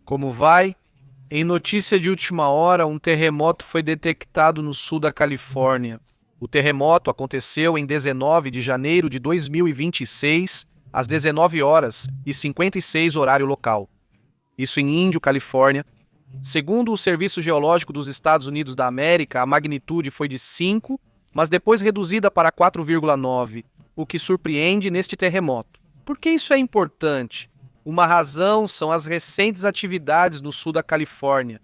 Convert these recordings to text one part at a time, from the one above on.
Como vai? Em notícia de última hora, um terremoto foi detectado no sul da Califórnia. O terremoto aconteceu em 19 de janeiro de 2026, às 19 horas e 56 horário local. Isso em Indio, Califórnia. Segundo o Serviço Geológico dos Estados Unidos da América, a magnitude foi de 5, mas depois reduzida para 4,9, o que surpreende neste terremoto. Por que isso é importante? Uma razão são as recentes atividades no sul da Califórnia.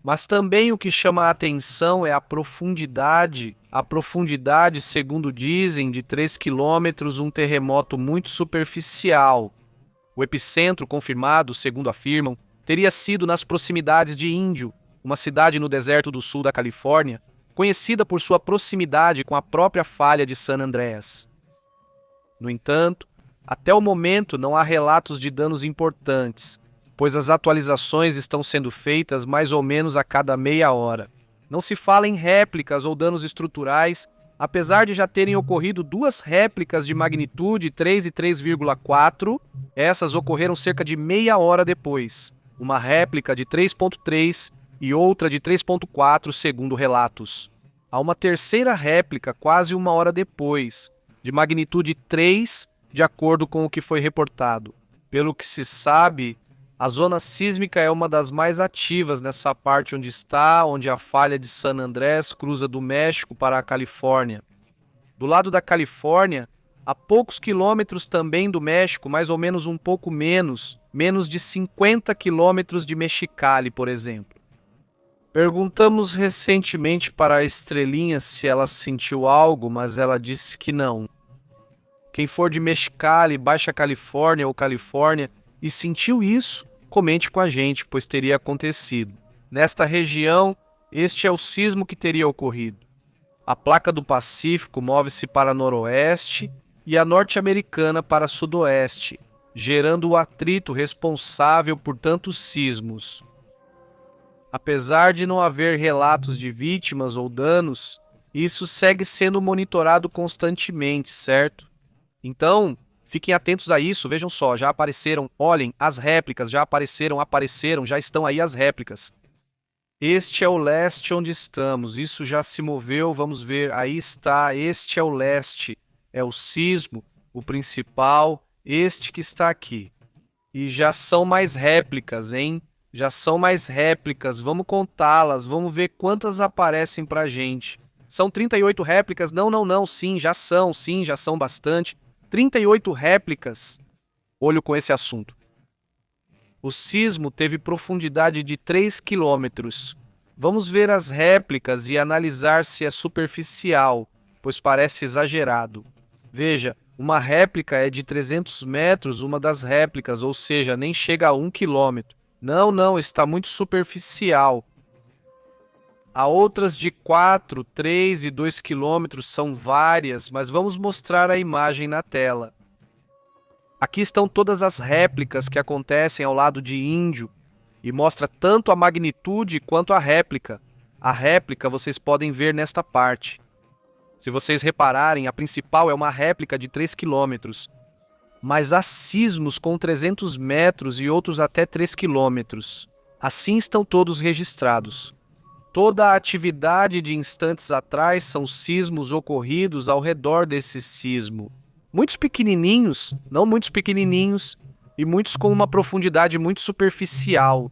Mas também o que chama a atenção é a profundidade. A profundidade, segundo dizem, de 3 quilômetros, um terremoto muito superficial. O epicentro, confirmado, segundo afirmam, teria sido nas proximidades de Indio, uma cidade no deserto do sul da Califórnia, conhecida por sua proximidade com a própria falha de San Andreas. No entanto, até o momento não há relatos de danos importantes, pois as atualizações estão sendo feitas mais ou menos a cada meia hora. Não se fala em réplicas ou danos estruturais, apesar de já terem ocorrido duas réplicas de magnitude 3 e 3,4, essas ocorreram cerca de meia hora depois. Uma réplica de 3,3 e outra de 3,4, segundo relatos. Há uma terceira réplica quase uma hora depois, de magnitude 3, de acordo com o que foi reportado. Pelo que se sabe, a zona sísmica é uma das mais ativas nessa parte onde a falha de San Andrés cruza do México para a Califórnia. Do lado da Califórnia, a poucos quilômetros também do México, mais ou menos um pouco menos de 50 quilômetros de Mexicali, por exemplo. Perguntamos recentemente para a Estrelinha se ela sentiu algo, mas ela disse que não. Quem for de Mexicali, Baixa Califórnia ou Califórnia e sentiu isso, comente com a gente, pois teria acontecido. Nesta região, este é o sismo que teria ocorrido. A placa do Pacífico move-se para noroeste e a norte-americana para sudoeste, gerando o atrito responsável por tantos sismos. Apesar de não haver relatos de vítimas ou danos, isso segue sendo monitorado constantemente, certo? Então, fiquem atentos a isso, vejam só, já apareceram, olhem, as réplicas já apareceram, já estão aí as réplicas. Este é o leste onde estamos, isso já se moveu, vamos ver, aí está, este é o leste, é o sismo, o principal, este que está aqui. E já são mais réplicas, hein? Já são mais réplicas, vamos contá-las, vamos ver quantas aparecem pra gente. São 38 réplicas? Não, sim, já são bastante. 38 réplicas. Olho com esse assunto. O sismo teve profundidade de 3 quilômetros. Vamos ver as réplicas e analisar se é superficial, pois parece exagerado. Veja, uma réplica é de 300 metros, uma das réplicas, ou seja, nem chega a 1 quilômetro. Não, está muito superficial. Há outras de 4, 3 e 2 quilômetros, são várias, mas vamos mostrar a imagem na tela. Aqui estão todas as réplicas que acontecem ao lado de Indio e mostra tanto a magnitude quanto a réplica. A réplica vocês podem ver nesta parte. Se vocês repararem, a principal é uma réplica de 3 quilômetros, mas há sismos com 300 metros e outros até 3 quilômetros. Assim estão todos registrados. Toda a atividade de instantes atrás são sismos ocorridos ao redor desse sismo. Muitos pequenininhos, não muitos pequenininhos, e muitos com uma profundidade muito superficial.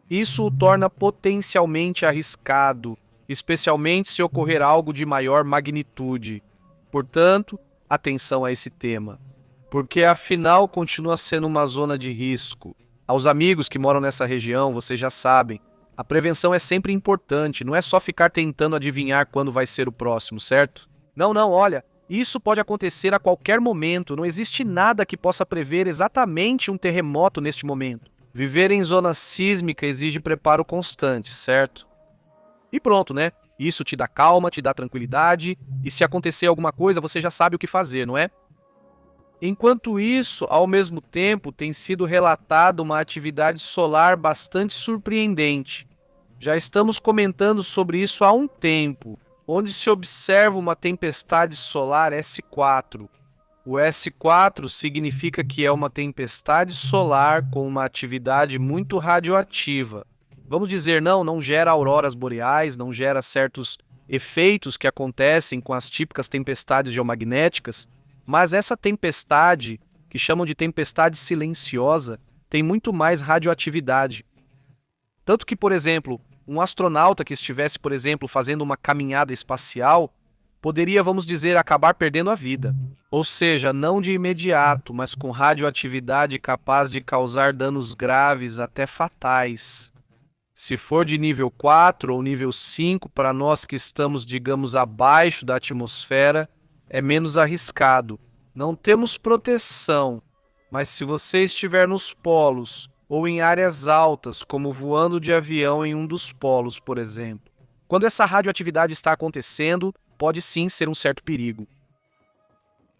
Isso o torna potencialmente arriscado, especialmente se ocorrer algo de maior magnitude. Portanto, atenção a esse tema, porque afinal continua sendo uma zona de risco. Aos amigos que moram nessa região, vocês já sabem, a prevenção é sempre importante, não é só ficar tentando adivinhar quando vai ser o próximo, certo? Não, olha, isso pode acontecer a qualquer momento, não existe nada que possa prever exatamente um terremoto neste momento. Viver em zona sísmica exige preparo constante, certo? E pronto, né? Isso te dá calma, te dá tranquilidade, e se acontecer alguma coisa, você já sabe o que fazer, não é? Enquanto isso, ao mesmo tempo, tem sido relatada uma atividade solar bastante surpreendente. Já estamos comentando sobre isso há um tempo, onde se observa uma tempestade solar S4. O S4 significa que é uma tempestade solar com uma atividade muito radioativa. Vamos dizer, não gera auroras boreais, não gera certos efeitos que acontecem com as típicas tempestades geomagnéticas, mas essa tempestade, que chamam de tempestade silenciosa, tem muito mais radioatividade. Tanto que, por exemplo, um astronauta que estivesse, por exemplo, fazendo uma caminhada espacial, poderia, vamos dizer, acabar perdendo a vida. Ou seja, não de imediato, mas com radioatividade capaz de causar danos graves, até fatais. Se for de nível 4 ou nível 5, para nós que estamos, digamos, abaixo da atmosfera, é menos arriscado. Não temos proteção, mas se você estiver nos polos ou em áreas altas, como voando de avião em um dos polos, por exemplo, quando essa radioatividade está acontecendo, pode sim ser um certo perigo.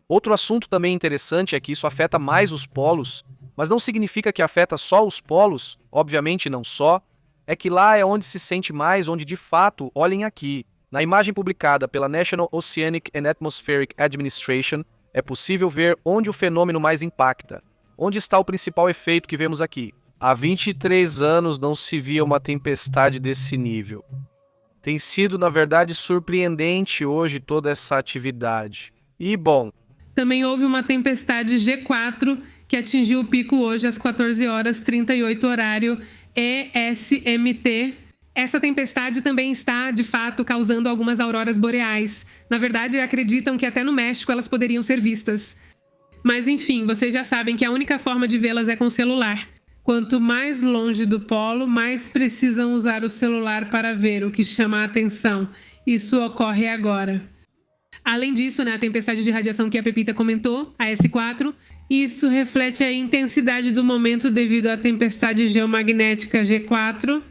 Outro assunto também interessante é que isso afeta mais os polos, mas não significa que afeta só os polos, obviamente não só, é que lá é onde se sente mais, onde de fato, olhem aqui, na imagem publicada pela National Oceanic and Atmospheric Administration, é possível ver onde o fenômeno mais impacta. Onde está o principal efeito que vemos aqui? Há 23 anos não se via uma tempestade desse nível. Tem sido, na verdade, surpreendente hoje toda essa atividade. E, bom... Também houve uma tempestade G4 que atingiu o pico hoje às 14 horas 38 horário ESMT. Essa tempestade também está, de fato, causando algumas auroras boreais. Na verdade, acreditam que até no México elas poderiam ser vistas. Mas, enfim, vocês já sabem que a única forma de vê-las é com o celular. Quanto mais longe do polo, mais precisam usar o celular para ver o que chama a atenção. Isso ocorre agora. Além disso, a tempestade de radiação que a Pepita comentou, a S4, isso reflete a intensidade do momento devido à tempestade geomagnética G4.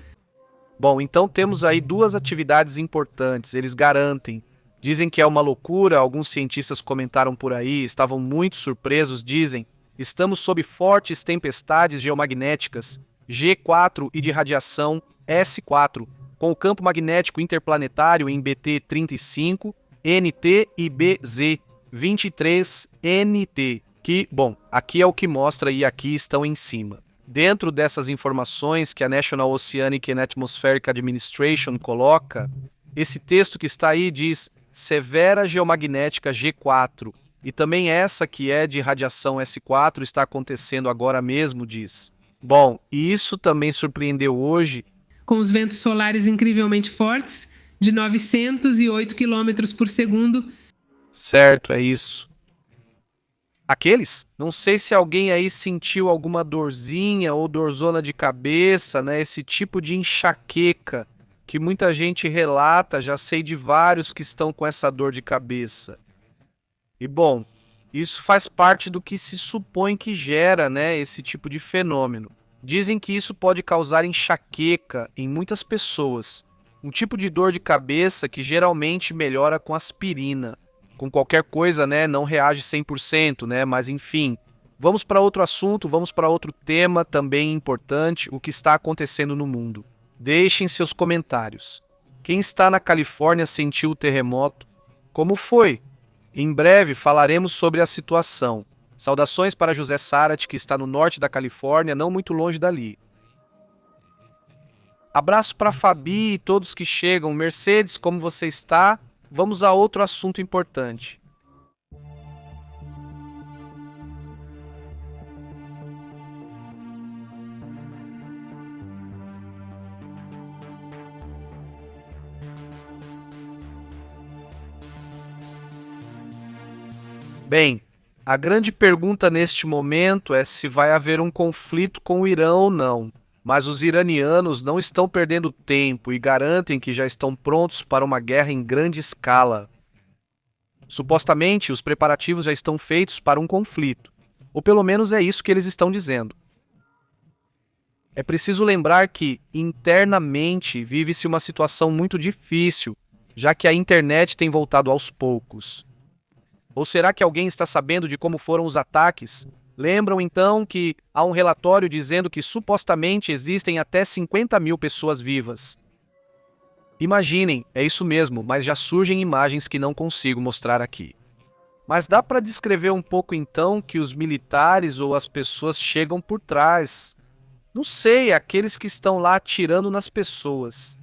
Bom, então temos aí duas atividades importantes, eles garantem. Dizem que é uma loucura, alguns cientistas comentaram por aí, estavam muito surpresos, dizem: estamos sob fortes tempestades geomagnéticas G4 e de radiação S4, com o campo magnético interplanetário em BT 35, NT e BZ 23 NT, que, bom, aqui é o que mostra e aqui estão em cima. Dentro dessas informações que a National Oceanic and Atmospheric Administration coloca, esse texto que está aí diz severa geomagnética G4, e também essa que é de radiação S4 está acontecendo agora mesmo, diz. Bom, e isso também surpreendeu hoje. Com os ventos solares incrivelmente fortes, de 908 km por segundo. Certo, é isso. Aqueles? Não sei se alguém aí sentiu alguma dorzinha ou dorzona de cabeça, né? Esse tipo de enxaqueca que muita gente relata, já sei de vários que estão com essa dor de cabeça. E bom, isso faz parte do que se supõe que gera, né, esse tipo de fenômeno. Dizem que isso pode causar enxaqueca em muitas pessoas. Um tipo de dor de cabeça que geralmente melhora com aspirina. Com qualquer coisa, né, não reage 100%, né, mas enfim. Vamos para outro assunto, vamos para outro tema também importante, o que está acontecendo no mundo. Deixem seus comentários. Quem está na Califórnia sentiu o terremoto? Como foi? Em breve falaremos sobre a situação. Saudações para José Sarati, que está no norte da Califórnia, não muito longe dali. Abraço para Fabi e todos que chegam. Mercedes, como você está? Vamos a outro assunto importante. Bem, a grande pergunta neste momento é se vai haver um conflito com o Irã ou não. Mas os iranianos não estão perdendo tempo e garantem que já estão prontos para uma guerra em grande escala. Supostamente, os preparativos já estão feitos para um conflito, ou pelo menos é isso que eles estão dizendo. É preciso lembrar que, internamente, vive-se uma situação muito difícil, já que a internet tem voltado aos poucos. Ou será que alguém está sabendo de como foram os ataques? Lembram então que há um relatório dizendo que supostamente existem até 50 mil pessoas vivas. Imaginem, é isso mesmo, mas já surgem imagens que não consigo mostrar aqui. Mas dá para descrever um pouco então que os militares ou as pessoas chegam por trás. Não sei, aqueles que estão lá atirando nas pessoas.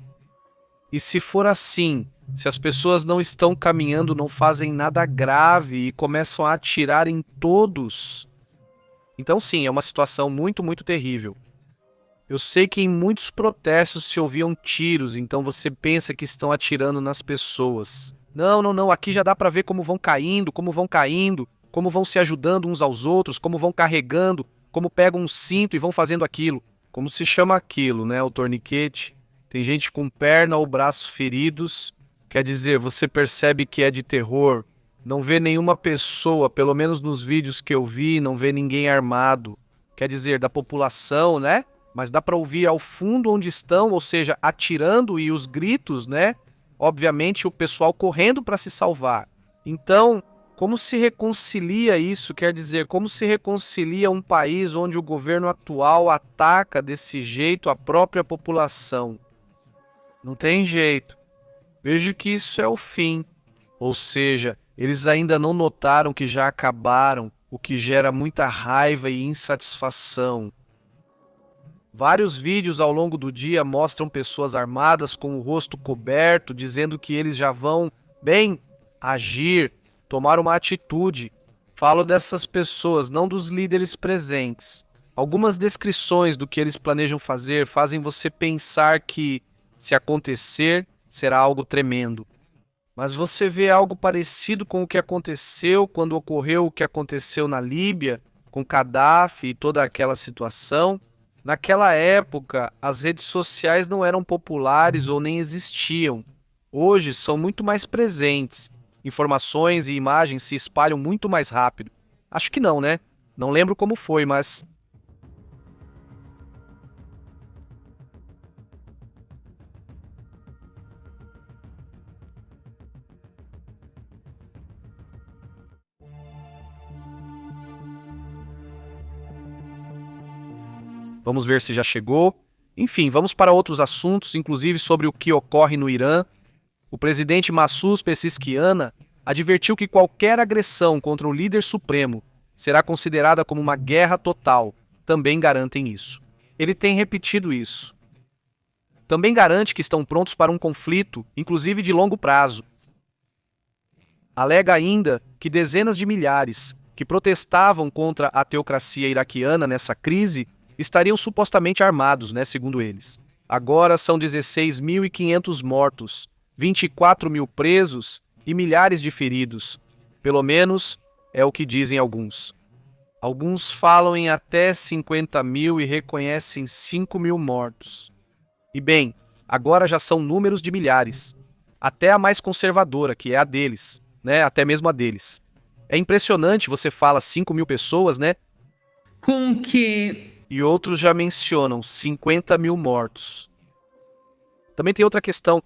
E se for assim, se as pessoas não estão caminhando, não fazem nada grave e começam a atirar em todos, então sim, é uma situação muito, muito terrível. Eu sei que em muitos protestos se ouviam tiros, então você pensa que estão atirando nas pessoas. Não, não, não, aqui já dá para ver como vão caindo, como vão se ajudando uns aos outros, como vão carregando, como pegam um cinto e vão fazendo aquilo. Como se chama aquilo, né? O torniquete. Tem gente com perna ou braço feridos. Quer dizer, você percebe que é de terror. Não vê nenhuma pessoa, pelo menos nos vídeos que eu vi, não vê ninguém armado. Quer dizer, da população, né? Mas dá para ouvir ao fundo onde estão, ou seja, atirando e os gritos, né? Obviamente o pessoal correndo para se salvar. Então, como se reconcilia isso? Quer dizer, como se reconcilia um país onde o governo atual ataca desse jeito a própria população? Não tem jeito. Vejo que isso é o fim. Ou seja, eles ainda não notaram que já acabaram, o que gera muita raiva e insatisfação. Vários vídeos ao longo do dia mostram pessoas armadas com o rosto coberto, dizendo que eles já vão, bem, agir, tomar uma atitude. Falo dessas pessoas, não dos líderes presentes. Algumas descrições do que eles planejam fazer fazem você pensar que, se acontecer, será algo tremendo. Mas você vê algo parecido com o que aconteceu quando ocorreu o que aconteceu na Líbia, com Gaddafi e toda aquela situação? Naquela época, as redes sociais não eram populares ou nem existiam. Hoje são muito mais presentes. Informações e imagens se espalham muito mais rápido. Acho que não, né? Não lembro como foi, mas... Vamos ver se já chegou. Enfim, vamos para outros assuntos, inclusive sobre o que ocorre no Irã. O presidente Massoud Pezeshkian advertiu que qualquer agressão contra o líder supremo será considerada como uma guerra total. Também garantem isso. Ele tem repetido isso. Também garante que estão prontos para um conflito, inclusive de longo prazo. Alega ainda que dezenas de milhares que protestavam contra a teocracia iraquiana nessa crise estariam supostamente armados, né, segundo eles. Agora são 16.500 mortos, 24 mil presos e milhares de feridos. Pelo menos é o que dizem alguns. Alguns falam em até 50 mil e reconhecem 5 mil mortos. E bem, agora já são números de milhares. Até a mais conservadora, que é a deles, né, até mesmo a deles. É impressionante, você fala 5 mil pessoas, né? Com que... E outros já mencionam 50 mil mortos. Também tem outra questão.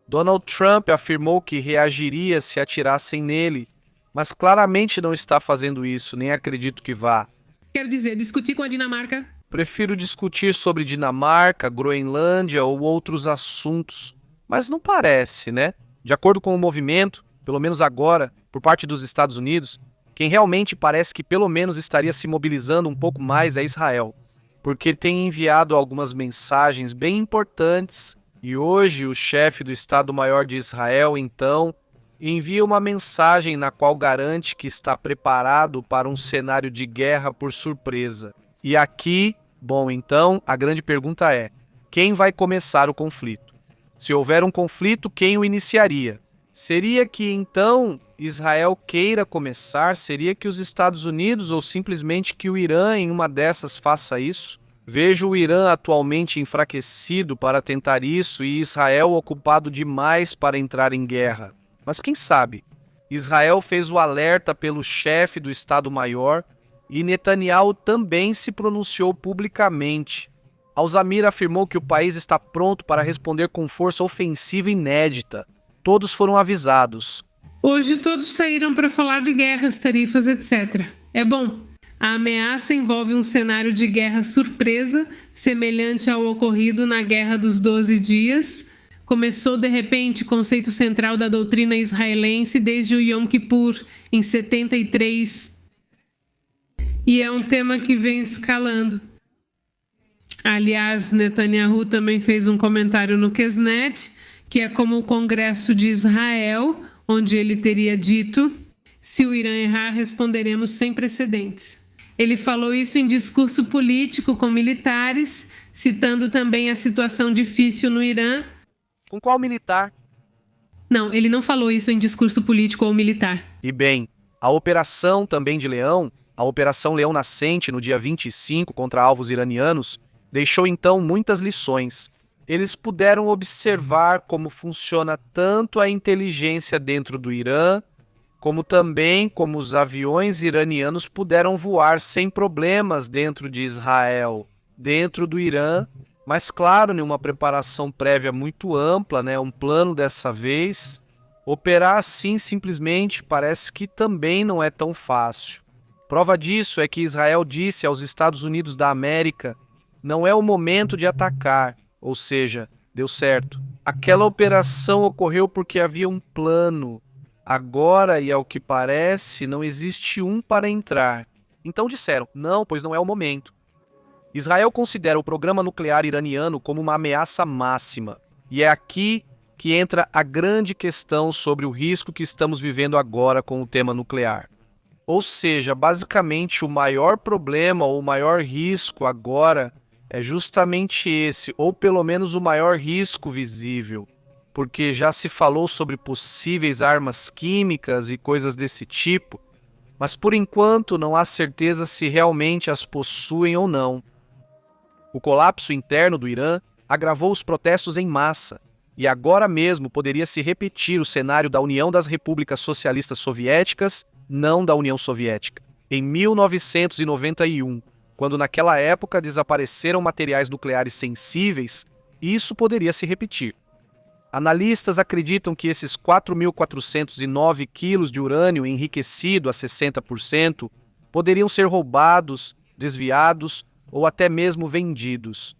Donald Trump afirmou que reagiria se atirassem nele, mas claramente não está fazendo isso, nem acredito que vá. Quero dizer, discutir com a Dinamarca? Prefiro discutir sobre Dinamarca, Groenlândia ou outros assuntos, mas não parece, né? De acordo com o movimento, pelo menos agora, por parte dos Estados Unidos, quem realmente parece que pelo menos estaria se mobilizando um pouco mais é Israel, porque tem enviado algumas mensagens bem importantes e hoje o chefe do Estado-Maior de Israel, então, envia uma mensagem na qual garante que está preparado para um cenário de guerra por surpresa. E aqui, bom, então, a grande pergunta é, quem vai começar o conflito? Se houver um conflito, quem o iniciaria? Seria que, então, Israel queira começar? Seria que os Estados Unidos ou simplesmente que o Irã em uma dessas faça isso? Vejo o Irã atualmente enfraquecido para tentar isso e Israel ocupado demais para entrar em guerra. Mas quem sabe? Israel fez o alerta pelo chefe do Estado-Maior e Netanyahu também se pronunciou publicamente. Al-Zamir afirmou que o país está pronto para responder com força ofensiva inédita. Todos foram avisados. Hoje todos saíram para falar de guerras, tarifas, etc. É bom. A ameaça envolve um cenário de guerra surpresa, semelhante ao ocorrido na Guerra dos 12 Dias, começou de repente conceito central da doutrina israelense desde o Yom Kippur, em 73, e é um tema que vem escalando. Aliás, Netanyahu também fez um comentário no Knesset, que é como o Congresso de Israel, onde ele teria dito: se o Irã errar, responderemos sem precedentes. Ele falou isso em discurso político com militares, citando também a situação difícil no Irã. Com qual militar? Não, ele não falou isso em discurso político ou militar. E bem, a operação também de Leão, a Operação Leão Nascente, no dia 25, contra alvos iranianos, deixou então muitas lições. Eles puderam observar como funciona tanto a inteligência dentro do Irã, como também como os aviões iranianos puderam voar sem problemas dentro de Israel, dentro do Irã, mas claro, uma preparação prévia muito ampla, um plano dessa vez. Operar assim simplesmente parece que também não é tão fácil. Prova disso é que Israel disse aos Estados Unidos da América: não é o momento de atacar, ou seja, deu certo. Aquela operação ocorreu porque havia um plano. Agora, e ao que parece, não existe um para entrar. Então disseram: não, pois não é o momento. Israel considera o programa nuclear iraniano como uma ameaça máxima. E é aqui que entra a grande questão sobre o risco que estamos vivendo agora com o tema nuclear. Ou seja, basicamente o maior problema ou o maior risco agora é justamente esse, ou pelo menos o maior risco visível, porque já se falou sobre possíveis armas químicas e coisas desse tipo, mas por enquanto não há certeza se realmente as possuem ou não. O colapso interno do Irã agravou os protestos em massa, e agora mesmo poderia se repetir o cenário da União das Repúblicas Socialistas Soviéticas, não da União Soviética, em 1991, quando naquela época desapareceram materiais nucleares sensíveis, isso poderia se repetir. Analistas acreditam que esses 4.409 quilos de urânio enriquecido a 60% poderiam ser roubados, desviados ou até mesmo vendidos.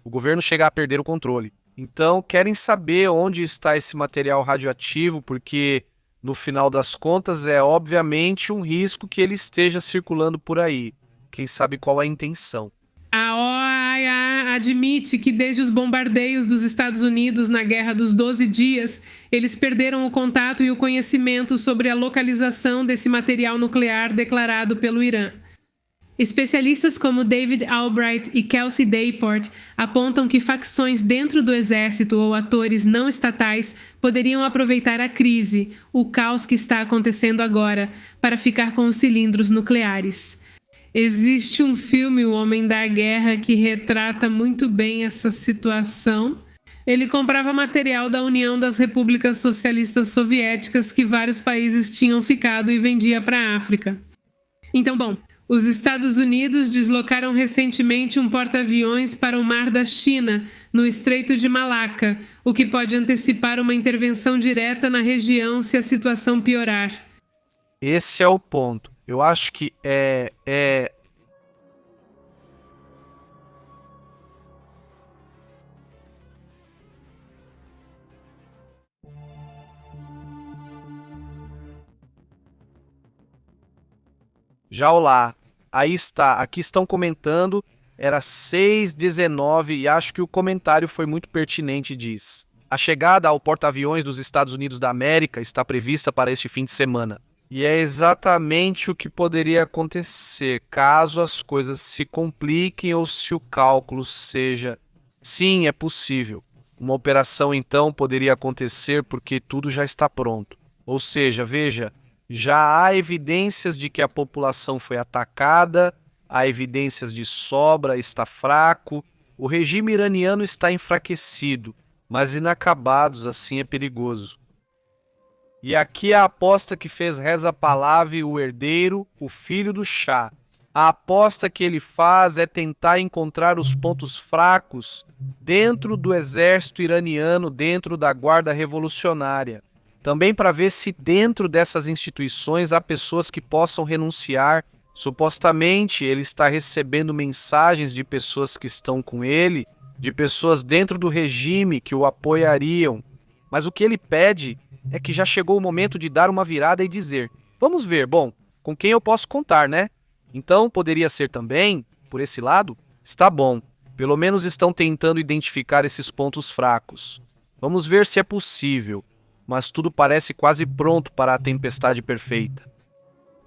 O governo chega a perder o controle. Então, querem saber onde está esse material radioativo, porque, no final das contas, é obviamente um risco que ele esteja circulando por aí. Quem sabe qual a intenção. A OAA admite que desde os bombardeios dos Estados Unidos na Guerra dos 12 Dias, eles perderam o contato e o conhecimento sobre a localização desse material nuclear declarado pelo Irã. Especialistas como David Albright e Kelsey Dayport apontam que facções dentro do exército ou atores não estatais poderiam aproveitar a crise, o caos que está acontecendo agora, para ficar com os cilindros nucleares. Existe um filme, O Homem da Guerra, que retrata muito bem essa situação. Ele comprava material da União das Repúblicas Socialistas Soviéticas que vários países tinham ficado e vendia para a África. Então, os Estados Unidos deslocaram recentemente um porta-aviões para o Mar da China, no Estreito de Malaca, o que pode antecipar uma intervenção direta na região se a situação piorar. Esse é o ponto. Eu acho que Já olá, aí está, aqui estão comentando, era 6:19 e acho que o comentário foi muito pertinente, diz: a chegada ao porta-aviões dos Estados Unidos da América está prevista para este fim de semana. E é exatamente o que poderia acontecer caso as coisas se compliquem ou se o cálculo seja... Sim, é possível. Uma operação então poderia acontecer porque tudo já está pronto. Ou seja, veja... Já há evidências de que a população foi atacada, há evidências de sobra, está fraco, o regime iraniano está enfraquecido, mas inacabados assim é perigoso. E aqui a aposta que fez Reza Pahlavi, o herdeiro, o filho do Shah. A aposta que ele faz é tentar encontrar os pontos fracos dentro do exército iraniano, dentro da guarda revolucionária. Também para ver se dentro dessas instituições há pessoas que possam renunciar. Supostamente ele está recebendo mensagens de pessoas que estão com ele de pessoas dentro do regime que o apoiariam. Mas o que ele pede é que já chegou o momento de dar uma virada e dizer: vamos ver, bom, com quem eu posso contar, né? Então, poderia ser também, por esse lado, está bom. Pelo menos estão tentando identificar esses pontos fracos. Vamos ver se é possível, mas tudo parece quase pronto para a tempestade perfeita.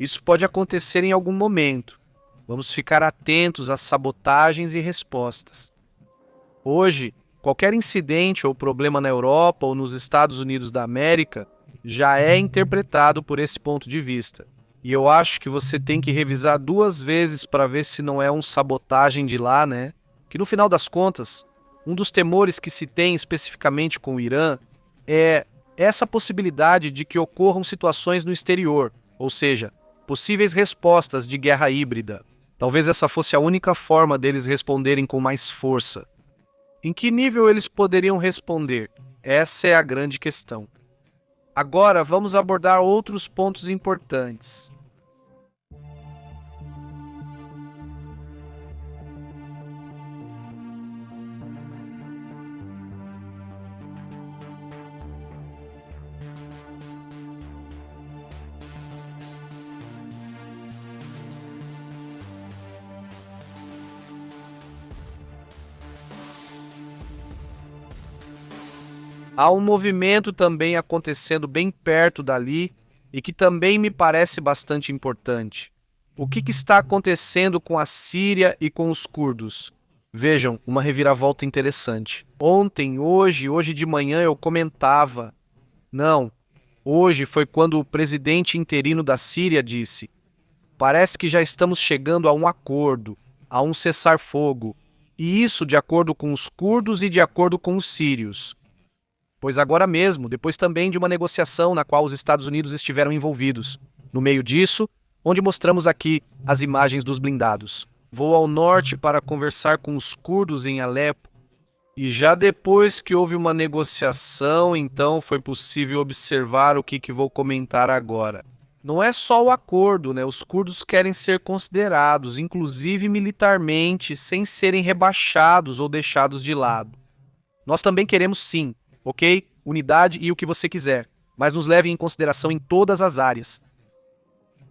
Isso pode acontecer em algum momento. Vamos ficar atentos às sabotagens e respostas. Hoje, qualquer incidente ou problema na Europa ou nos Estados Unidos da América já é interpretado por esse ponto de vista. E eu acho que você tem que revisar 2 vezes para ver se não é sabotagem de lá, né? Que no final das contas, um dos temores que se tem especificamente com o Irã é essa possibilidade de que ocorram situações no exterior, ou seja, possíveis respostas de guerra híbrida. Talvez essa fosse a única forma deles responderem com mais força. Em que nível eles poderiam responder? Essa é a grande questão. Agora vamos abordar outros pontos importantes. Há um movimento também acontecendo bem perto dali e que também me parece bastante importante. O que está acontecendo com a Síria e com os curdos? Vejam, uma reviravolta interessante. Hoje de manhã eu comentava. Não, hoje foi quando o presidente interino da Síria disse: parece que já estamos chegando a um acordo, a um cessar-fogo, e isso de acordo com os curdos e de acordo com os sírios. Pois agora mesmo, depois também de uma negociação na qual os Estados Unidos estiveram envolvidos. No meio disso, onde mostramos aqui as imagens dos blindados. Vou ao norte para conversar com os curdos em Alepo, e já depois que houve uma negociação, então foi possível observar o que vou comentar agora. Não é só o acordo, né? Os curdos querem ser considerados, inclusive militarmente, sem serem rebaixados ou deixados de lado. Nós também queremos sim, ok? Unidade e o que você quiser, mas nos leve em consideração em todas as áreas.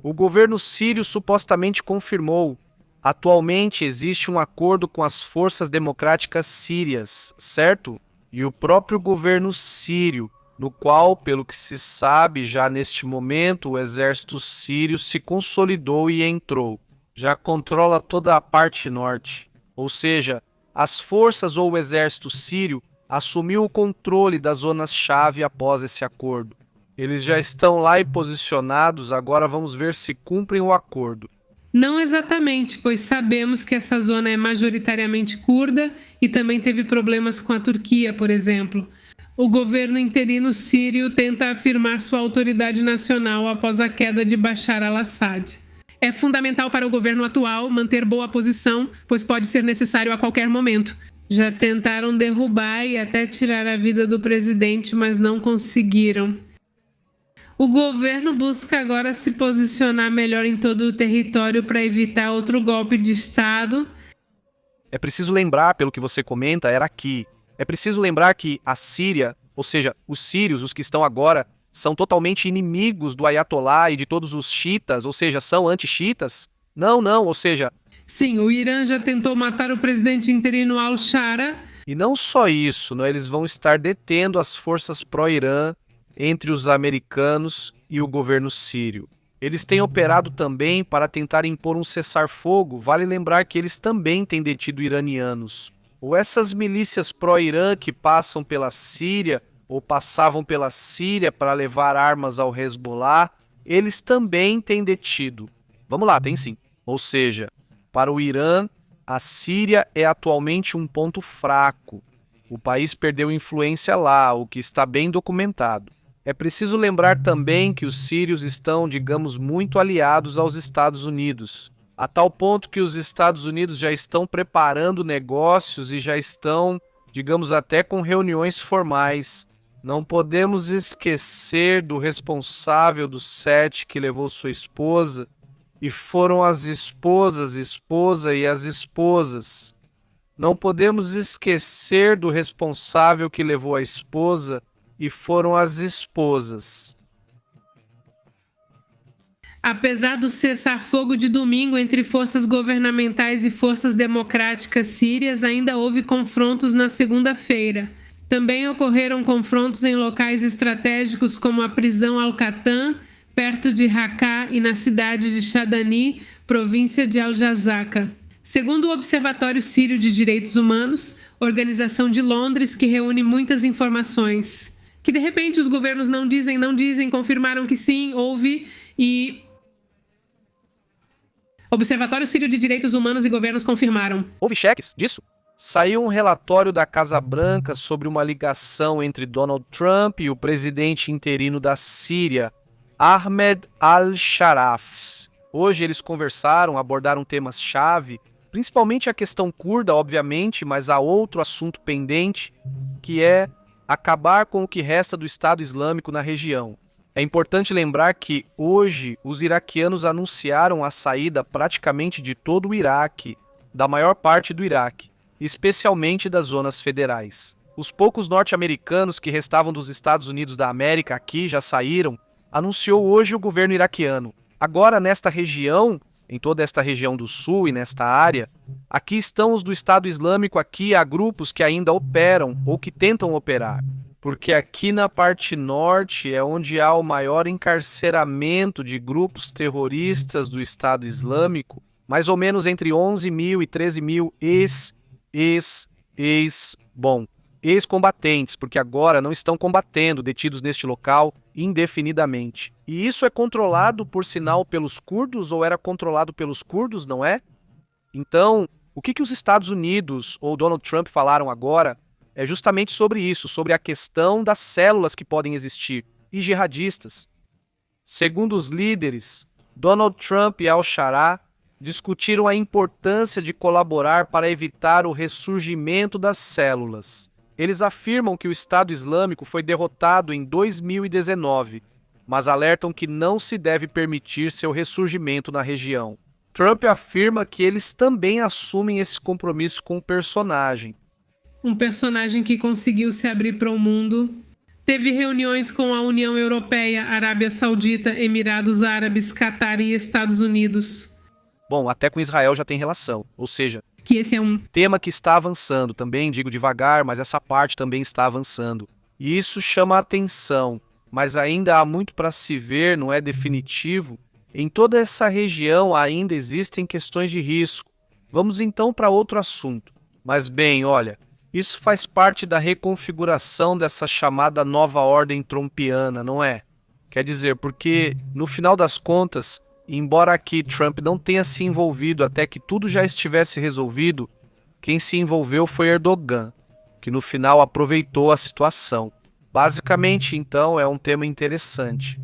O governo sírio supostamente confirmou. Atualmente existe um acordo com as forças democráticas sírias, certo? E o próprio governo sírio, no qual, pelo que se sabe, já neste momento o exército sírio se consolidou e entrou. Já controla toda a parte norte. Ou seja, as forças ou o exército sírio assumiu o controle das zonas-chave após esse acordo. Eles já estão lá e posicionados, agora vamos ver se cumprem o acordo. Não exatamente, pois sabemos que essa zona é majoritariamente curda e também teve problemas com a Turquia, por exemplo. O governo interino sírio tenta afirmar sua autoridade nacional após a queda de Bashar al-Assad. É fundamental para o governo atual manter boa posição, pois pode ser necessário a qualquer momento. Já tentaram derrubar e até tirar a vida do presidente, mas não conseguiram. O governo busca agora se posicionar melhor em todo o território para evitar outro golpe de Estado. É preciso lembrar, pelo que você comenta, era aqui. É preciso lembrar que a Síria, ou seja, os sírios, os que estão agora, são totalmente inimigos do Ayatollah e de todos os xiitas, ou seja, são anti-xiitas? Não, ou seja... Sim, o Irã já tentou matar o presidente interino al-Shara. E não só isso, né? Eles vão estar detendo as forças pró-Irã entre os americanos e o governo sírio. Eles têm operado também para tentar impor um cessar-fogo. Vale lembrar que eles também têm detido iranianos. Ou essas milícias pró-Irã que passam pela Síria ou passavam pela Síria para levar armas ao Hezbollah, eles também têm detido. Vamos lá, tem sim. Ou seja, para o Irã, a Síria é atualmente um ponto fraco. O país perdeu influência lá, o que está bem documentado. É preciso lembrar também que os sírios estão, digamos, muito aliados aos Estados Unidos, a tal ponto que os Estados Unidos já estão preparando negócios e já estão, digamos, até com reuniões formais. Não podemos esquecer do responsável do set que levou sua esposa, e foram as esposa e as esposas. Não podemos esquecer do responsável que levou a esposa e foram as esposas. Apesar do cessar-fogo de domingo entre forças governamentais e forças democráticas sírias, ainda houve confrontos na segunda-feira. Também ocorreram confrontos em locais estratégicos como a prisão Al-Qatan, perto de Raqqa, e na cidade de Shadani, província de Al-Jazaka. Segundo o Observatório Sírio de Direitos Humanos, organização de Londres que reúne muitas informações, que de repente os governos não dizem, confirmaram que sim, houve, e Observatório Sírio de Direitos Humanos e governos confirmaram. Houve cheques disso? Saiu um relatório da Casa Branca sobre uma ligação entre Donald Trump e o presidente interino da Síria, Ahmed al-Sharaf. Hoje eles conversaram, abordaram temas-chave, principalmente a questão curda, obviamente, mas há outro assunto pendente, que é acabar com o que resta do Estado Islâmico na região. É importante lembrar que hoje os iraquianos anunciaram a saída praticamente de todo o Iraque, da maior parte do Iraque, especialmente das zonas federais. Os poucos norte-americanos que restavam dos Estados Unidos da América aqui já saíram, anunciou hoje o governo iraquiano. Agora, nesta região, em toda esta região do sul e nesta área, aqui estão os do Estado Islâmico, aqui há grupos que ainda operam ou que tentam operar. Porque aqui na parte norte é onde há o maior encarceramento de grupos terroristas do Estado Islâmico, mais ou menos entre 11 mil e 13 mil ex-combatentes, porque agora não estão combatendo, detidos neste local indefinidamente. E isso é controlado, por sinal, pelos curdos, ou era controlado pelos curdos, não é? Então, o que os Estados Unidos ou Donald Trump falaram agora é justamente sobre isso, sobre a questão das células que podem existir, e jihadistas. Segundo os líderes, Donald Trump e al-Sharaa discutiram a importância de colaborar para evitar o ressurgimento das células. Eles afirmam que o Estado Islâmico foi derrotado em 2019, mas alertam que não se deve permitir seu ressurgimento na região. Trump afirma que eles também assumem esse compromisso com o personagem. Um personagem que conseguiu se abrir para o mundo. Teve reuniões com a União Europeia, Arábia Saudita, Emirados Árabes, Catar e Estados Unidos. Bom, até com Israel já tem relação, ou seja, que esse é um tema que está avançando, também digo devagar, mas essa parte também está avançando. E isso chama a atenção, mas ainda há muito para se ver, não é definitivo. Em toda essa região ainda existem questões de risco. Vamos então para outro assunto. Mas bem, olha, isso faz parte da reconfiguração dessa chamada nova ordem trumpiana, não é? Quer dizer, porque no final das contas, embora aqui Trump não tenha se envolvido até que tudo já estivesse resolvido, quem se envolveu foi Erdogan, que no final aproveitou a situação. Basicamente, então, é um tema interessante.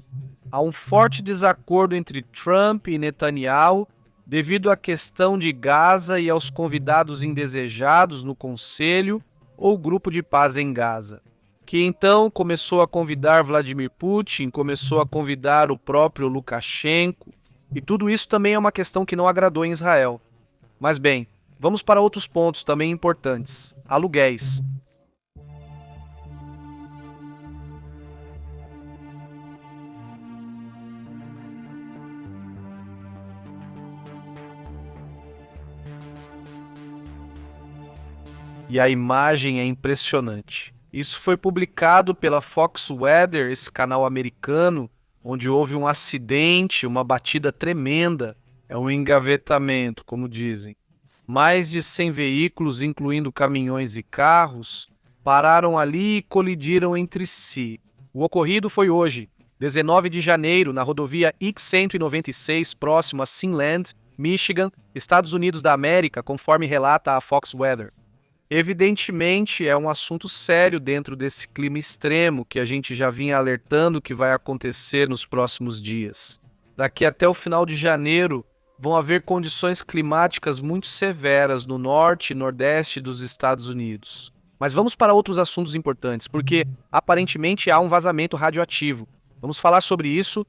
Há um forte desacordo entre Trump e Netanyahu devido à questão de Gaza e aos convidados indesejados no Conselho ou Grupo de Paz em Gaza, que então começou a convidar Vladimir Putin, começou a convidar o próprio Lukashenko, e tudo isso também é uma questão que não agradou em Israel. Mas bem, vamos para outros pontos também importantes. Aluguéis. E a imagem é impressionante. Isso foi publicado pela Fox Weather, esse canal americano, onde houve um acidente, uma batida tremenda. É um engavetamento, como dizem. Mais de 100 veículos, incluindo caminhões e carros, pararam ali e colidiram entre si. O ocorrido foi hoje, 19 de janeiro, na rodovia X-196, próximo a Sinland, Michigan, Estados Unidos da América, conforme relata a Fox Weather. Evidentemente, é um assunto sério dentro desse clima extremo que a gente já vinha alertando que vai acontecer nos próximos dias. Daqui até o final de janeiro, vão haver condições climáticas muito severas no norte e nordeste dos Estados Unidos. Mas vamos para outros assuntos importantes, porque aparentemente há um vazamento radioativo. Vamos falar sobre isso.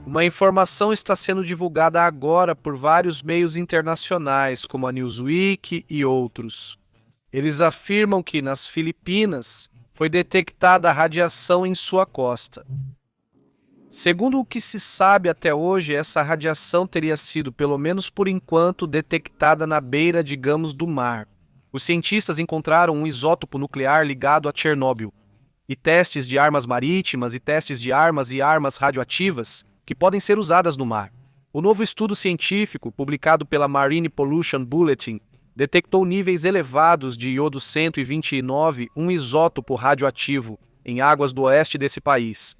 Uma informação está sendo divulgada agora por vários meios internacionais, como a Newsweek e outros. Eles afirmam que, nas Filipinas, foi detectada radiação em sua costa. Segundo o que se sabe até hoje, essa radiação teria sido, pelo menos por enquanto, detectada na beira, digamos, do mar. Os cientistas encontraram um isótopo nuclear ligado a Chernobyl, e testes de armas marítimas e testes de armas e armas radioativas que podem ser usadas no mar. O novo estudo científico, publicado pela Marine Pollution Bulletin, detectou níveis elevados de iodo 129, um isótopo radioativo, em águas do oeste desse país.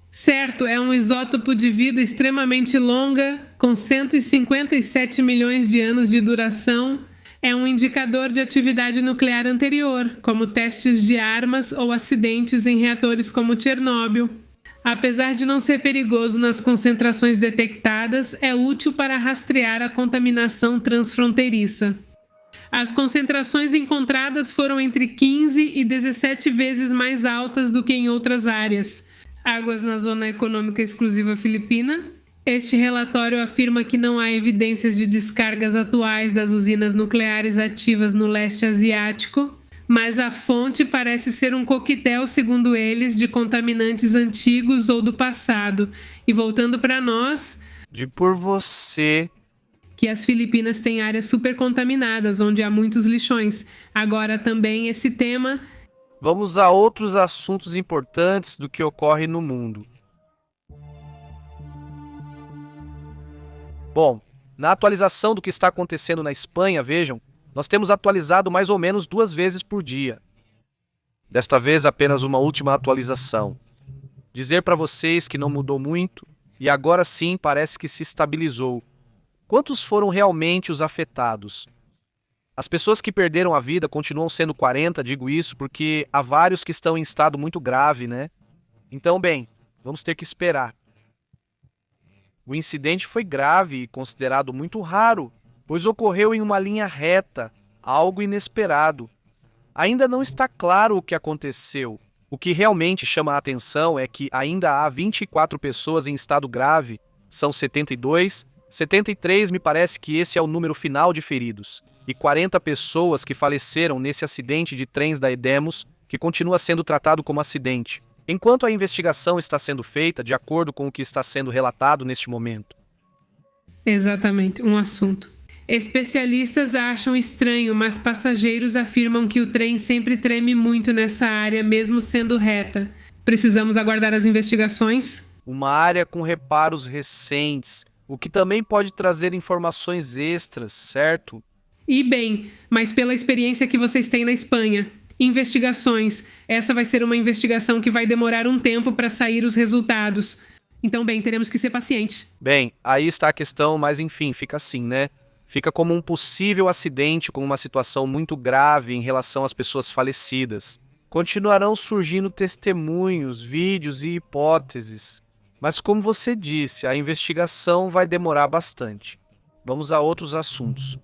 Certo, é um isótopo de vida extremamente longa, com 157 milhões de anos de duração. É um indicador de atividade nuclear anterior, como testes de armas ou acidentes em reatores como Chernobyl. Apesar de não ser perigoso nas concentrações detectadas, é útil para rastrear a contaminação transfronteiriça. As concentrações encontradas foram entre 15 e 17 vezes mais altas do que em outras áreas. Águas na Zona Econômica Exclusiva Filipina. Este relatório afirma que não há evidências de descargas atuais das usinas nucleares ativas no leste asiático, mas a fonte parece ser um coquetel, segundo eles, de contaminantes antigos ou do passado. E voltando para nós, Por você, que as Filipinas têm áreas super contaminadas, onde há muitos lixões. Agora também esse tema. vamos a outros assuntos importantes do que ocorre no mundo. Bom, na atualização do que está acontecendo na Espanha, vejam, nós temos atualizado mais ou menos 2 vezes por dia. Desta vez, apenas uma última atualização. Dizer para vocês que não mudou muito, e agora sim parece que se estabilizou. Quantos foram realmente os afetados? As pessoas que perderam a vida continuam sendo 40, digo isso porque há vários que estão em estado muito grave, né? Então, bem, vamos ter que esperar. O incidente foi grave e considerado muito raro, pois ocorreu em uma linha reta, algo inesperado. Ainda não está claro o que aconteceu. O que realmente chama a atenção é que ainda há 24 pessoas em estado grave, são 72, 73 me parece que esse é o número final de feridos, e 40 pessoas que faleceram nesse acidente de trens da Edemos, que continua sendo tratado como acidente, enquanto a investigação está sendo feita de acordo com o que está sendo relatado neste momento. Exatamente, um assunto. Especialistas acham estranho, mas passageiros afirmam que o trem sempre treme muito nessa área, mesmo sendo reta. Precisamos aguardar as investigações? Uma área com reparos recentes, o que também pode trazer informações extras, certo? E bem, mas pela experiência que vocês têm na Espanha. Investigações. Essa vai ser uma investigação que vai demorar um tempo para sair os resultados. Então, bem, teremos que ser pacientes. Bem, aí está a questão, mas enfim, fica assim, né? Fica como um possível acidente com uma situação muito grave em relação às pessoas falecidas. Continuarão surgindo testemunhos, vídeos e hipóteses. Mas como você disse, a investigação vai demorar bastante. Vamos a outros assuntos.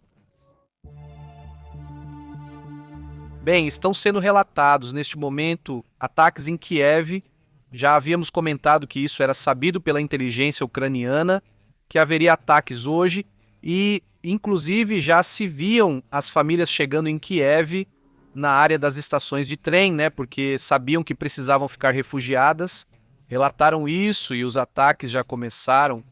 Bem, estão sendo relatados neste momento ataques em Kiev. Já havíamos comentado que isso era sabido pela inteligência ucraniana, que haveria ataques hoje e, inclusive, já se viam as famílias chegando em Kiev na área das estações de trem, né? Porque sabiam que precisavam ficar refugiadas. Relataram isso e os ataques já começaram.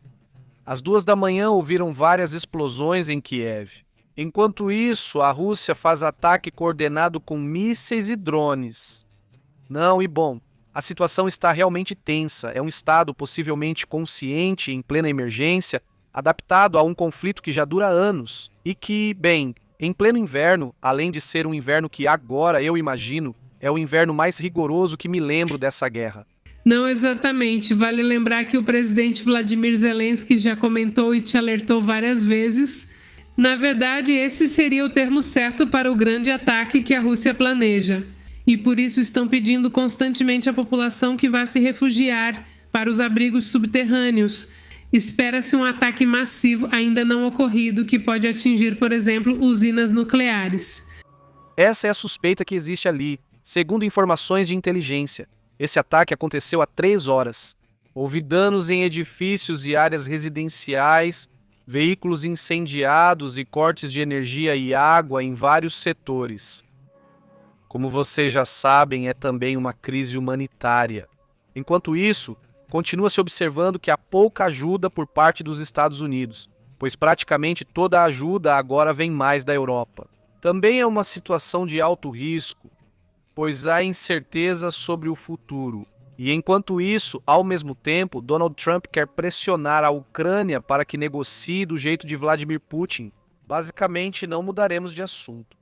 Às 2 da manhã ouviram várias explosões em Kiev. Enquanto isso, a Rússia faz ataque coordenado com mísseis e drones. Não, e bom, a situação está realmente tensa. É um estado possivelmente consciente, em plena emergência, adaptado a um conflito que já dura anos. E que, bem, em pleno inverno, além de ser um inverno que agora, eu imagino, é o inverno mais rigoroso que me lembro dessa guerra. Não exatamente. Vale lembrar que o presidente Vladimir Zelensky já comentou e te alertou várias vezes. Na verdade, esse seria o termo certo para o grande ataque que a Rússia planeja. E por isso estão pedindo constantemente à população que vá se refugiar para os abrigos subterrâneos. Espera-se um ataque massivo ainda não ocorrido que pode atingir, por exemplo, usinas nucleares. Essa é a suspeita que existe ali, segundo informações de inteligência. Esse ataque aconteceu há 3 horas. Houve danos em edifícios e áreas residenciais, veículos incendiados e cortes de energia e água em vários setores. Como vocês já sabem, é também uma crise humanitária. Enquanto isso, continua-se observando que há pouca ajuda por parte dos Estados Unidos, pois praticamente toda a ajuda agora vem mais da Europa. Também é uma situação de alto risco, pois há incerteza sobre o futuro. E enquanto isso, ao mesmo tempo, Donald Trump quer pressionar a Ucrânia para que negocie do jeito de Vladimir Putin. Basicamente, não mudaremos de assunto.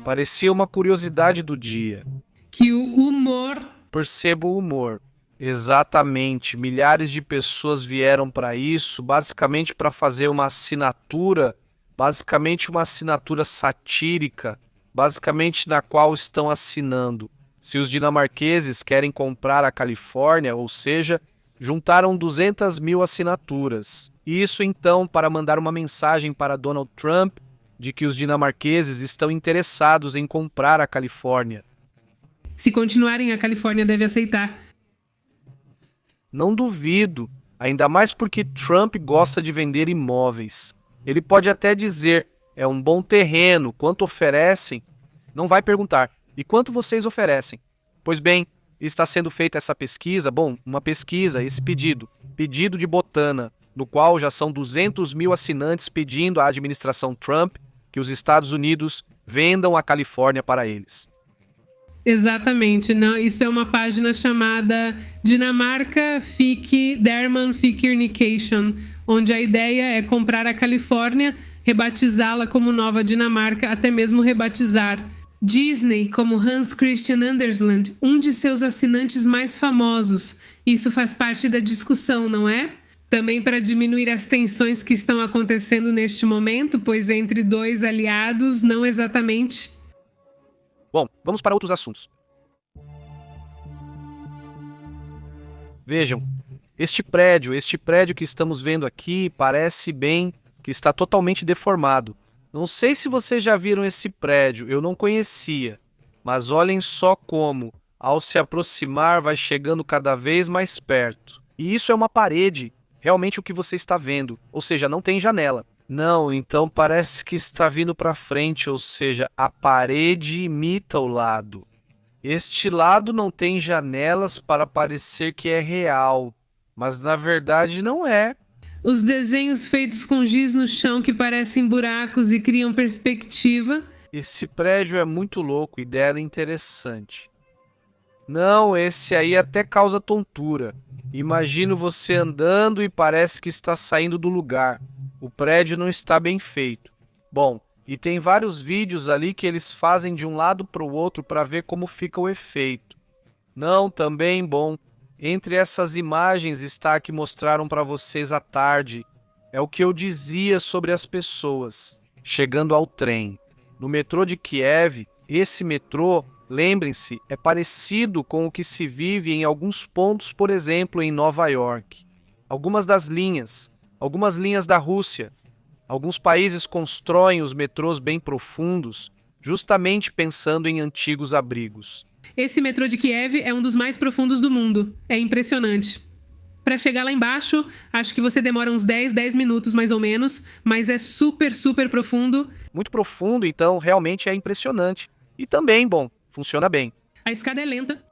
Parecia uma curiosidade do dia. Que o humor... Percebo o humor. Exatamente. Milhares de pessoas vieram para isso, basicamente para fazer uma assinatura, basicamente uma assinatura satírica, basicamente na qual estão assinando. Se os dinamarqueses querem comprar a Califórnia, ou seja, juntaram 200 mil assinaturas. Isso então para mandar uma mensagem para Donald Trump de que os dinamarqueses estão interessados em comprar a Califórnia. Se continuarem, a Califórnia deve aceitar. Não duvido, ainda mais porque Trump gosta de vender imóveis. Ele pode até dizer, é um bom terreno, quanto oferecem? Não vai perguntar, e quanto vocês oferecem? Pois bem, está sendo feita essa pesquisa, uma pesquisa, esse pedido de Botana, no qual já são 200 mil assinantes pedindo à administração Trump que os Estados Unidos vendam a Califórnia para eles. Exatamente. Não, isso é uma página chamada Dinamarca Derman-Fikirniketion, onde a ideia é comprar a Califórnia, rebatizá-la como Nova Dinamarca, até mesmo rebatizar. Disney, como Hans Christian Andersen, um de seus assinantes mais famosos. Isso faz parte da discussão, não é? Também para diminuir as tensões que estão acontecendo neste momento, pois entre dois aliados, não exatamente. Bom, vamos para outros assuntos. Vejam, este prédio que estamos vendo aqui parece bem que está totalmente deformado. Não sei se vocês já viram esse prédio, eu não conhecia, mas olhem só como, ao se aproximar, vai chegando cada vez mais perto. E isso é uma parede. Realmente o que você está vendo, ou seja, não tem janela. Não, então parece que está vindo para frente, ou seja, a parede imita o lado. Este lado não tem janelas para parecer que é real, mas na verdade não é. Os desenhos feitos com giz no chão que parecem buracos e criam perspectiva. Esse prédio é muito louco, ideia interessante. Não, esse aí até causa tontura. Imagino você andando e parece que está saindo do lugar. O prédio não está bem feito. Bom, e tem vários vídeos ali que eles fazem de um lado para o outro para ver como fica o efeito. Não, também bom. Entre essas imagens está a que mostraram para vocês à tarde. É o que eu dizia sobre as pessoas. Chegando ao trem. No metrô de Kiev, esse metrô, lembrem-se, é parecido com o que se vive em alguns pontos, por exemplo, em Nova York. Algumas linhas da Rússia. Alguns países constroem os metrôs bem profundos, justamente pensando em antigos abrigos. Esse metrô de Kiev é um dos mais profundos do mundo. É impressionante. Para chegar lá embaixo, acho que você demora uns 10 minutos mais ou menos, mas é super, super profundo. Muito profundo, então realmente é impressionante. E também, funciona bem. A escada é lenta.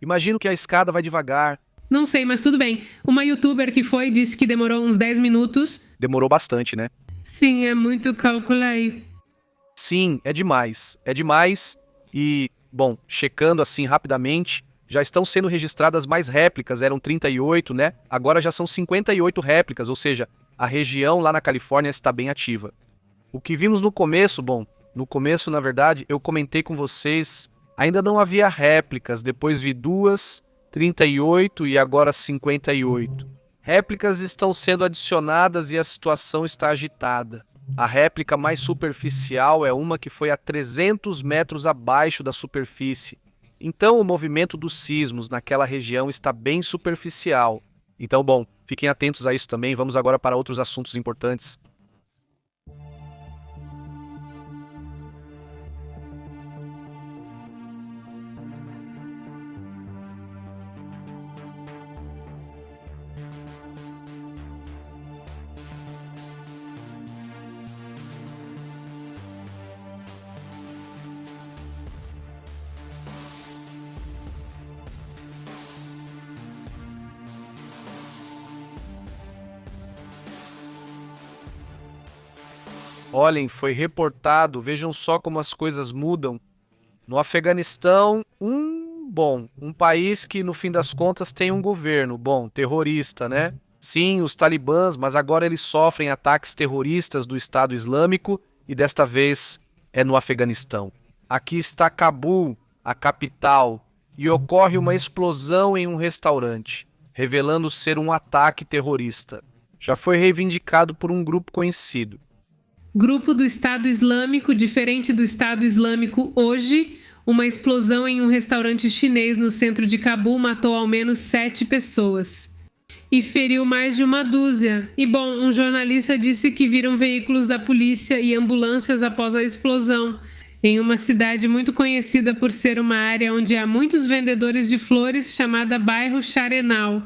Imagino que a escada vai devagar. Não sei, mas tudo bem. Uma youtuber que foi disse que demorou uns 10 minutos. Demorou bastante, né? Sim, é muito cálculo aí. Sim, é demais. É demais. E, checando assim rapidamente, já estão sendo registradas mais réplicas. Eram 38, né? Agora já são 58 réplicas, ou seja, a região lá na Califórnia está bem ativa. O que vimos no começo, no começo, na verdade, eu comentei com vocês, ainda não havia réplicas, depois vi 2, 38 e agora 58. Réplicas estão sendo adicionadas e a situação está agitada. A réplica mais superficial é uma que foi a 300 metros abaixo da superfície. Então, o movimento dos sismos naquela região está bem superficial. Então, bom, fiquem atentos a isso também. Vamos agora para outros assuntos importantes. Olhem, foi reportado, vejam só como as coisas mudam. No Afeganistão, um país que no fim das contas tem um governo, terrorista, né? Sim, os talibãs, mas agora eles sofrem ataques terroristas do Estado Islâmico e desta vez é no Afeganistão. Aqui está Cabul, a capital, e ocorre uma explosão em um restaurante, revelando ser um ataque terrorista. Já foi reivindicado por um grupo conhecido. Grupo do Estado Islâmico, diferente do Estado Islâmico hoje, uma explosão em um restaurante chinês no centro de Cabul matou ao menos 7 pessoas e feriu mais de uma dúzia. E bom, um jornalista disse que viram veículos da polícia e ambulâncias após a explosão, em uma cidade muito conhecida por ser uma área onde há muitos vendedores de flores, chamada bairro Sharenal.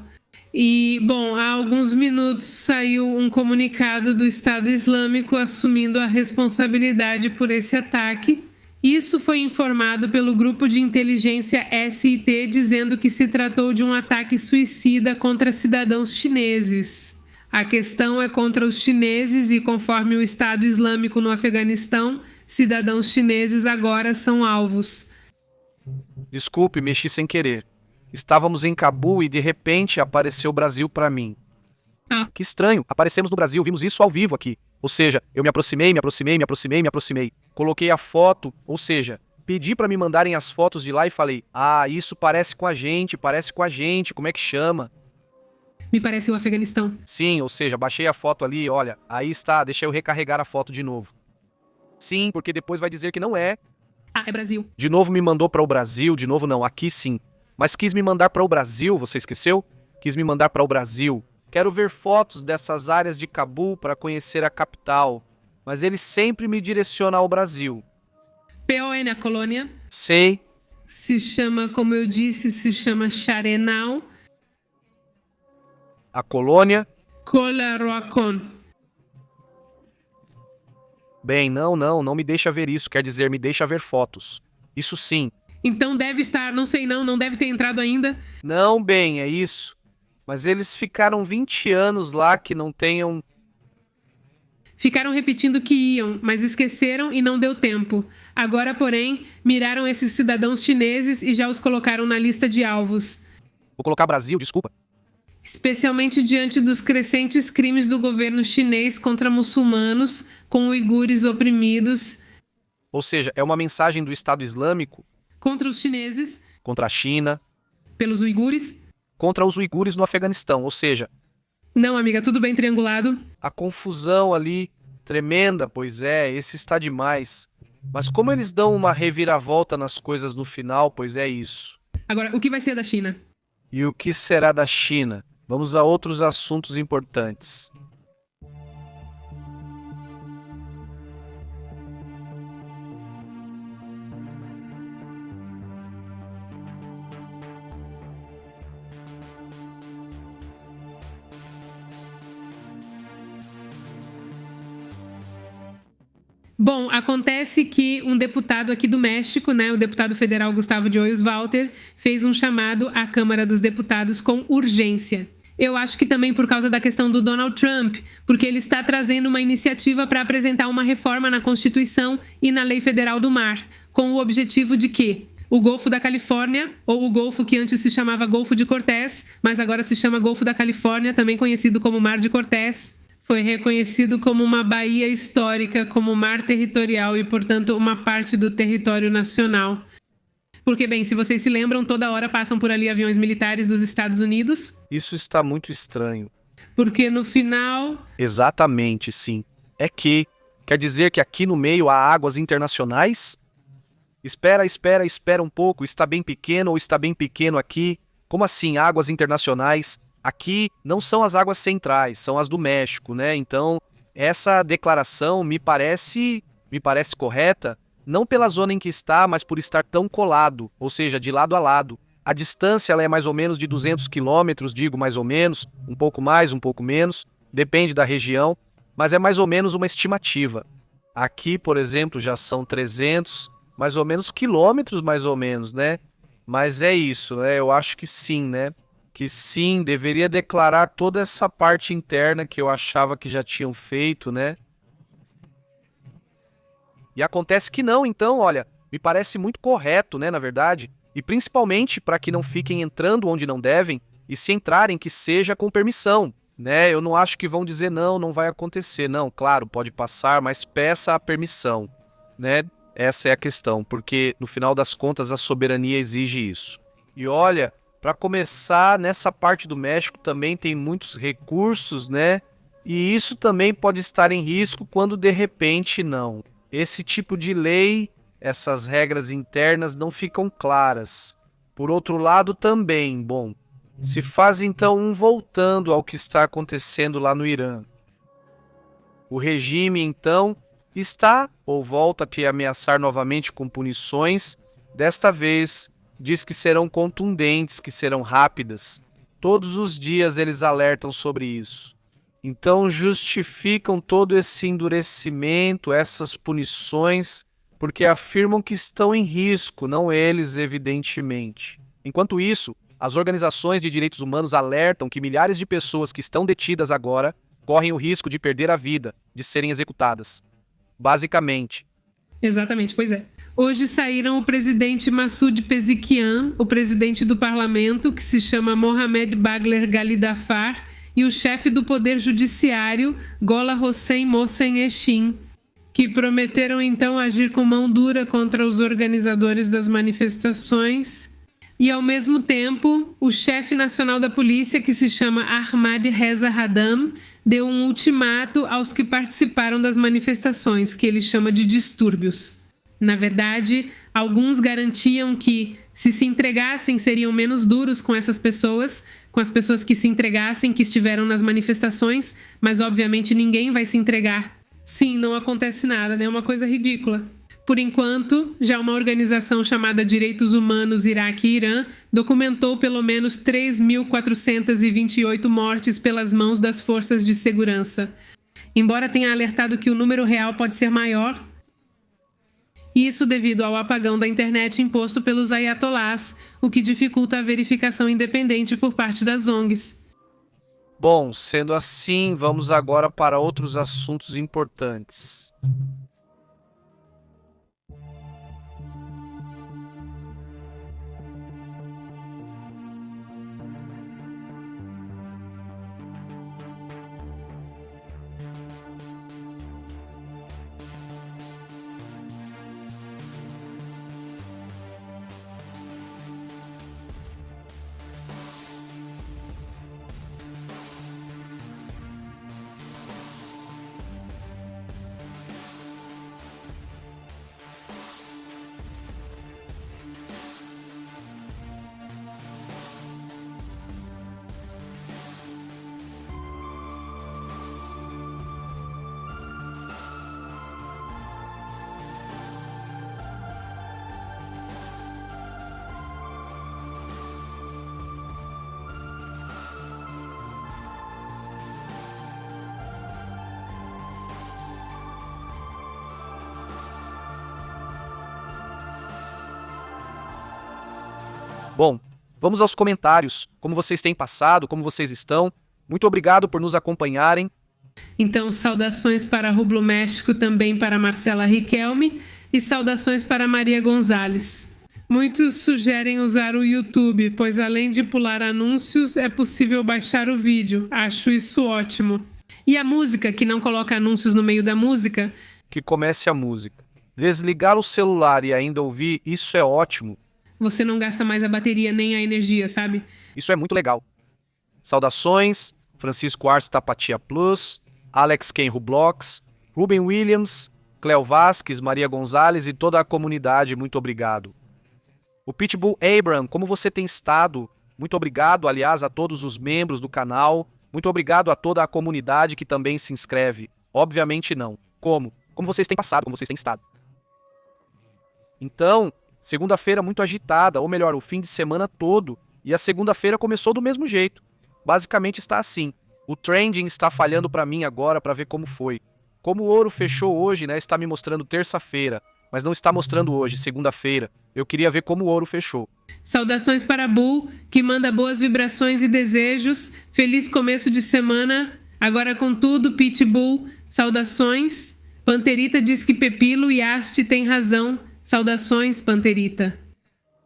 E, bom, há alguns minutos saiu um comunicado do Estado Islâmico assumindo a responsabilidade por esse ataque. Isso foi informado pelo grupo de inteligência SIT, dizendo que se tratou de um ataque suicida contra cidadãos chineses. A questão é contra os chineses e, conforme o Estado Islâmico no Afeganistão, cidadãos chineses agora são alvos. Desculpe, mexi sem querer. Estávamos em Cabul e de repente apareceu o Brasil para mim. Que estranho, aparecemos no Brasil, vimos isso ao vivo aqui. Ou seja, eu me aproximei. Coloquei a foto, ou seja, pedi para me mandarem as fotos de lá e falei: isso parece com a gente, como é que chama? Me parece o Afeganistão. Sim, ou seja, baixei a foto ali, olha, aí está, deixa eu recarregar a foto de novo. Sim, porque depois vai dizer que não é. É Brasil. De novo me mandou para o Brasil, de novo não, aqui sim. Mas quis me mandar para o Brasil, você esqueceu? Quis me mandar para o Brasil. Quero ver fotos dessas áreas de Cabul para conhecer a capital. Mas ele sempre me direciona ao Brasil. PON, a colônia. Sei. Se chama, como eu disse, Sharenal. A colônia? Colaroacon. Bem, não me deixa ver isso, quer dizer, me deixa ver fotos. Isso sim. Então deve estar, não deve ter entrado ainda. Não, bem, é isso. Mas eles ficaram 20 anos lá que não tenham... Ficaram repetindo que iam, mas esqueceram e não deu tempo. Agora, porém, miraram esses cidadãos chineses e já os colocaram na lista de alvos. Vou colocar Brasil, desculpa. Especialmente diante dos crescentes crimes do governo chinês contra muçulmanos, com uigures oprimidos. Ou seja, é uma mensagem do Estado Islâmico contra os chineses, contra a China, pelos uigures, contra os uigures no Afeganistão, ou seja... Não, amiga, tudo bem triangulado. A confusão ali, tremenda, pois é, esse está demais. Mas como eles dão uma reviravolta nas coisas no final, pois é isso. Agora, o que vai ser da China? E o que será da China? Vamos a outros assuntos importantes. Bom, acontece que um deputado aqui do México, o deputado federal Gustavo de Hoyos Walter, fez um chamado à Câmara dos Deputados com urgência. Eu acho que também por causa da questão do Donald Trump, porque ele está trazendo uma iniciativa para apresentar uma reforma na Constituição e na Lei Federal do Mar, com o objetivo de que o Golfo da Califórnia, ou o Golfo que antes se chamava Golfo de Cortés, mas agora se chama Golfo da Califórnia, também conhecido como Mar de Cortés, foi reconhecido como uma baía histórica, como mar territorial e, portanto, uma parte do território nacional. Porque, bem, se vocês se lembram, toda hora passam por ali aviões militares dos Estados Unidos. Isso está muito estranho. Porque no final... Exatamente, sim. É que Quer dizer que aqui no meio há águas internacionais? Espera um pouco, está bem pequeno ou está bem pequeno aqui? Como assim, águas internacionais? Aqui não são as águas centrais, são as do México, né? Então, essa declaração me parece correta, não pela zona em que está, mas por estar tão colado, ou seja, de lado a lado. A distância ela é mais ou menos de 200 quilômetros, digo mais ou menos, um pouco mais, um pouco menos, depende da região, mas é mais ou menos uma estimativa. Aqui, por exemplo, já são 300, mais ou menos quilômetros, mais ou menos, né? Mas é isso, né? Eu acho que sim, né? Que sim, deveria declarar toda essa parte interna que eu achava que já tinham feito, né? E acontece que não, então, olha, me parece muito correto, né, na verdade, e principalmente para que não fiquem entrando onde não devem, e se entrarem que seja com permissão, né? Eu não acho que vão dizer não, não vai acontecer. Não, claro, pode passar, mas peça a permissão, né? Essa é a questão, porque no final das contas a soberania exige isso. E olha, para começar, nessa parte do México também tem muitos recursos, né? E isso também pode estar em risco quando de repente não. Esse tipo de lei, essas regras internas não ficam claras. Por outro lado também, bom, se faz então um voltando ao que está acontecendo lá no Irã. O regime então está ou volta a te ameaçar novamente com punições, desta vez diz que serão contundentes, que serão rápidas. Todos os dias eles alertam sobre isso. Então justificam todo esse endurecimento, essas punições, porque afirmam que estão em risco, não eles, evidentemente. Enquanto isso, as organizações de direitos humanos alertam que milhares de pessoas que estão detidas agora correm o risco de perder a vida, de serem executadas. Basicamente. Exatamente, pois é. Hoje saíram o presidente Massoud Pezeshkian, o presidente do parlamento, que se chama Mohamed Bagler Ghalidafar, e o chefe do Poder Judiciário, Gola Hossein Mohsen Eshin, que prometeram então agir com mão dura contra os organizadores das manifestações. E, ao mesmo tempo, o chefe nacional da polícia, que se chama Ahmad Reza Haddam, deu um ultimato aos que participaram das manifestações, que ele chama de distúrbios. Na verdade, alguns garantiam que, se entregassem, seriam menos duros com essas pessoas, com as pessoas que se entregassem, que estiveram nas manifestações, mas obviamente ninguém vai se entregar. Sim, não acontece nada, né? É uma coisa ridícula. Por enquanto, já uma organização chamada Direitos Humanos Iraque e Irã documentou pelo menos 3.428 mortes pelas mãos das forças de segurança. Embora tenha alertado que o número real pode ser maior, isso devido ao apagão da internet imposto pelos ayatolás, o que dificulta a verificação independente por parte das ONGs. Bom, sendo assim, vamos agora para outros assuntos importantes. Bom, vamos aos comentários. Como vocês têm passado, como vocês estão? Muito obrigado por nos acompanharem. Então, saudações para Rublo México, também para Marcela Riquelme, e saudações para Maria Gonzalez. Muitos sugerem usar o YouTube, pois além de pular anúncios, é possível baixar o vídeo. Acho isso ótimo. E a música, que não coloca anúncios no meio da música? Que comece a música. Desligar o celular e ainda ouvir, isso é ótimo. Você não gasta mais a bateria nem a energia, sabe? Isso é muito legal. Saudações, Francisco Ars Tapatia Plus, Alex Ken Rublox, Ruben Williams, Cleo Vasquez, Maria Gonzalez e toda a comunidade, muito obrigado. O Pitbull Abram, como você tem estado? Muito obrigado, aliás, a todos os membros do canal. Muito obrigado a toda a comunidade que também se inscreve. Obviamente não. Como? Como vocês têm passado, como vocês têm estado. Então, segunda-feira muito agitada, ou melhor, o fim de semana todo. E a segunda-feira começou do mesmo jeito. Basicamente está assim. O trending está falhando para mim agora para ver como foi. Como o ouro fechou hoje, né, está me mostrando terça-feira, mas não está mostrando hoje, segunda-feira. Eu queria ver como o ouro fechou. Saudações para Bull, que manda boas vibrações e desejos. Feliz começo de semana. Agora com tudo, Pitbull. Saudações. Panterita diz que Pepilo e Asti tem razão. Saudações, Panterita.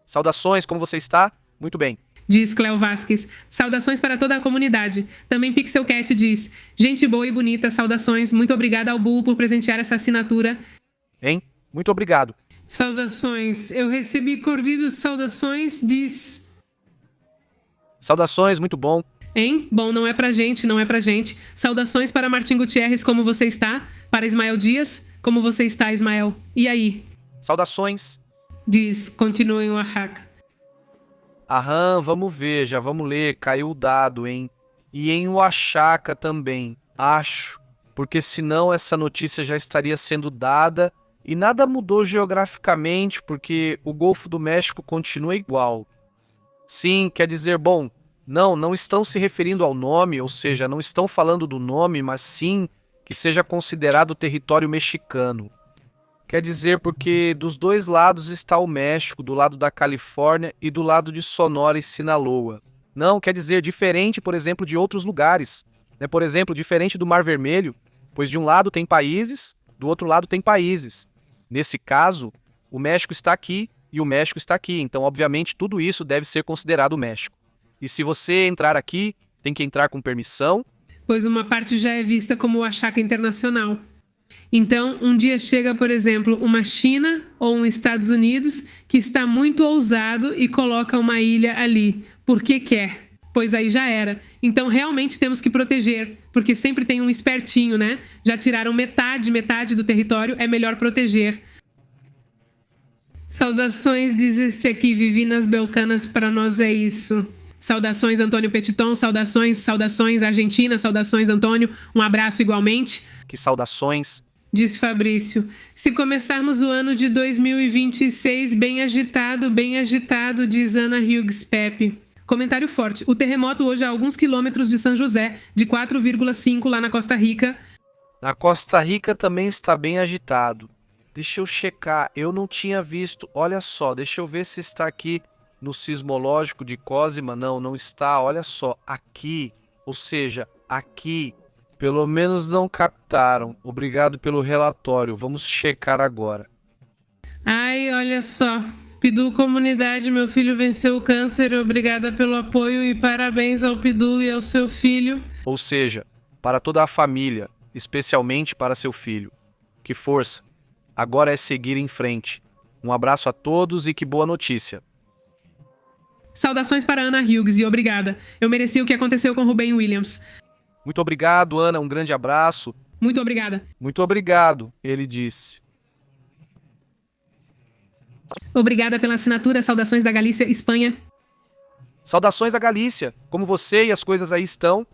Saudações, como você está? Muito bem. Diz Cleo Vasquez. Saudações para toda a comunidade. Também Pixel Cat diz: gente boa e bonita, saudações. Muito obrigada ao Bull por presentear essa assinatura. Hein? Muito obrigado. Saudações. Eu recebi cordidos saudações, diz... Saudações, muito bom. Hein? Bom, não é pra gente, não é pra gente. Saudações para Martim Gutierrez, como você está? Para Ismael Dias, como você está, Ismael? E aí? Saudações. Diz, continua em Oaxaca. Aham, vamos ver, já vamos ler. Caiu o dado, hein? E em Oaxaca também, acho. Porque senão essa notícia já estaria sendo dada e nada mudou geograficamente porque o Golfo do México continua igual. Sim, quer dizer, bom, não estão se referindo ao nome, ou seja, não estão falando do nome, mas sim que seja considerado território mexicano. Quer dizer, porque dos dois lados está o México, do lado da Califórnia e do lado de Sonora e Sinaloa. Não, quer dizer, diferente, por exemplo, de outros lugares. Né? Por exemplo, diferente do Mar Vermelho, pois de um lado tem países, do outro lado tem países. Nesse caso, o México está aqui e o México está aqui. Então, obviamente, tudo isso deve ser considerado México. E se você entrar aqui, tem que entrar com permissão. Pois uma parte já é vista como Oaxaca internacional. Então, um dia chega, por exemplo, uma China ou um Estados Unidos que está muito ousado e coloca uma ilha ali, porque quer. Pois aí já era. Então, realmente temos que proteger, porque sempre tem um espertinho, né? Já tiraram metade do território, é melhor proteger. Saudações, diz este aqui, Vivi nas Belcanas, para nós é isso. Saudações, Antônio Petiton, saudações, Argentina, saudações, Antônio, um abraço igualmente. Que saudações. Diz Fabrício. Se começarmos o ano de 2026 bem agitado, diz Ana Hughes Pepe. Comentário forte. O terremoto hoje a alguns quilômetros de São José, de 4,5 lá na Costa Rica. Na Costa Rica também está bem agitado. Deixa eu checar, eu não tinha visto. Olha só, deixa eu ver se está aqui no sismológico de Cosima. Não está. Olha só, aqui, ou seja, aqui. Pelo menos não captaram. Obrigado pelo relatório. Vamos checar agora. Ai, olha só. Pidu Comunidade, meu filho venceu o câncer. Obrigada pelo apoio e parabéns ao Pidu e ao seu filho. Ou seja, para toda a família, especialmente para seu filho. Que força. Agora é seguir em frente. Um abraço a todos e que boa notícia. Saudações para Ana Hughes e obrigada. Eu mereci o que aconteceu com Ruben Williams. Muito obrigado, Ana. Um grande abraço. Muito obrigada. Muito obrigado, ele disse. Obrigada pela assinatura. Saudações da Galícia, Espanha. Saudações à Galícia. Como você e as coisas aí estão?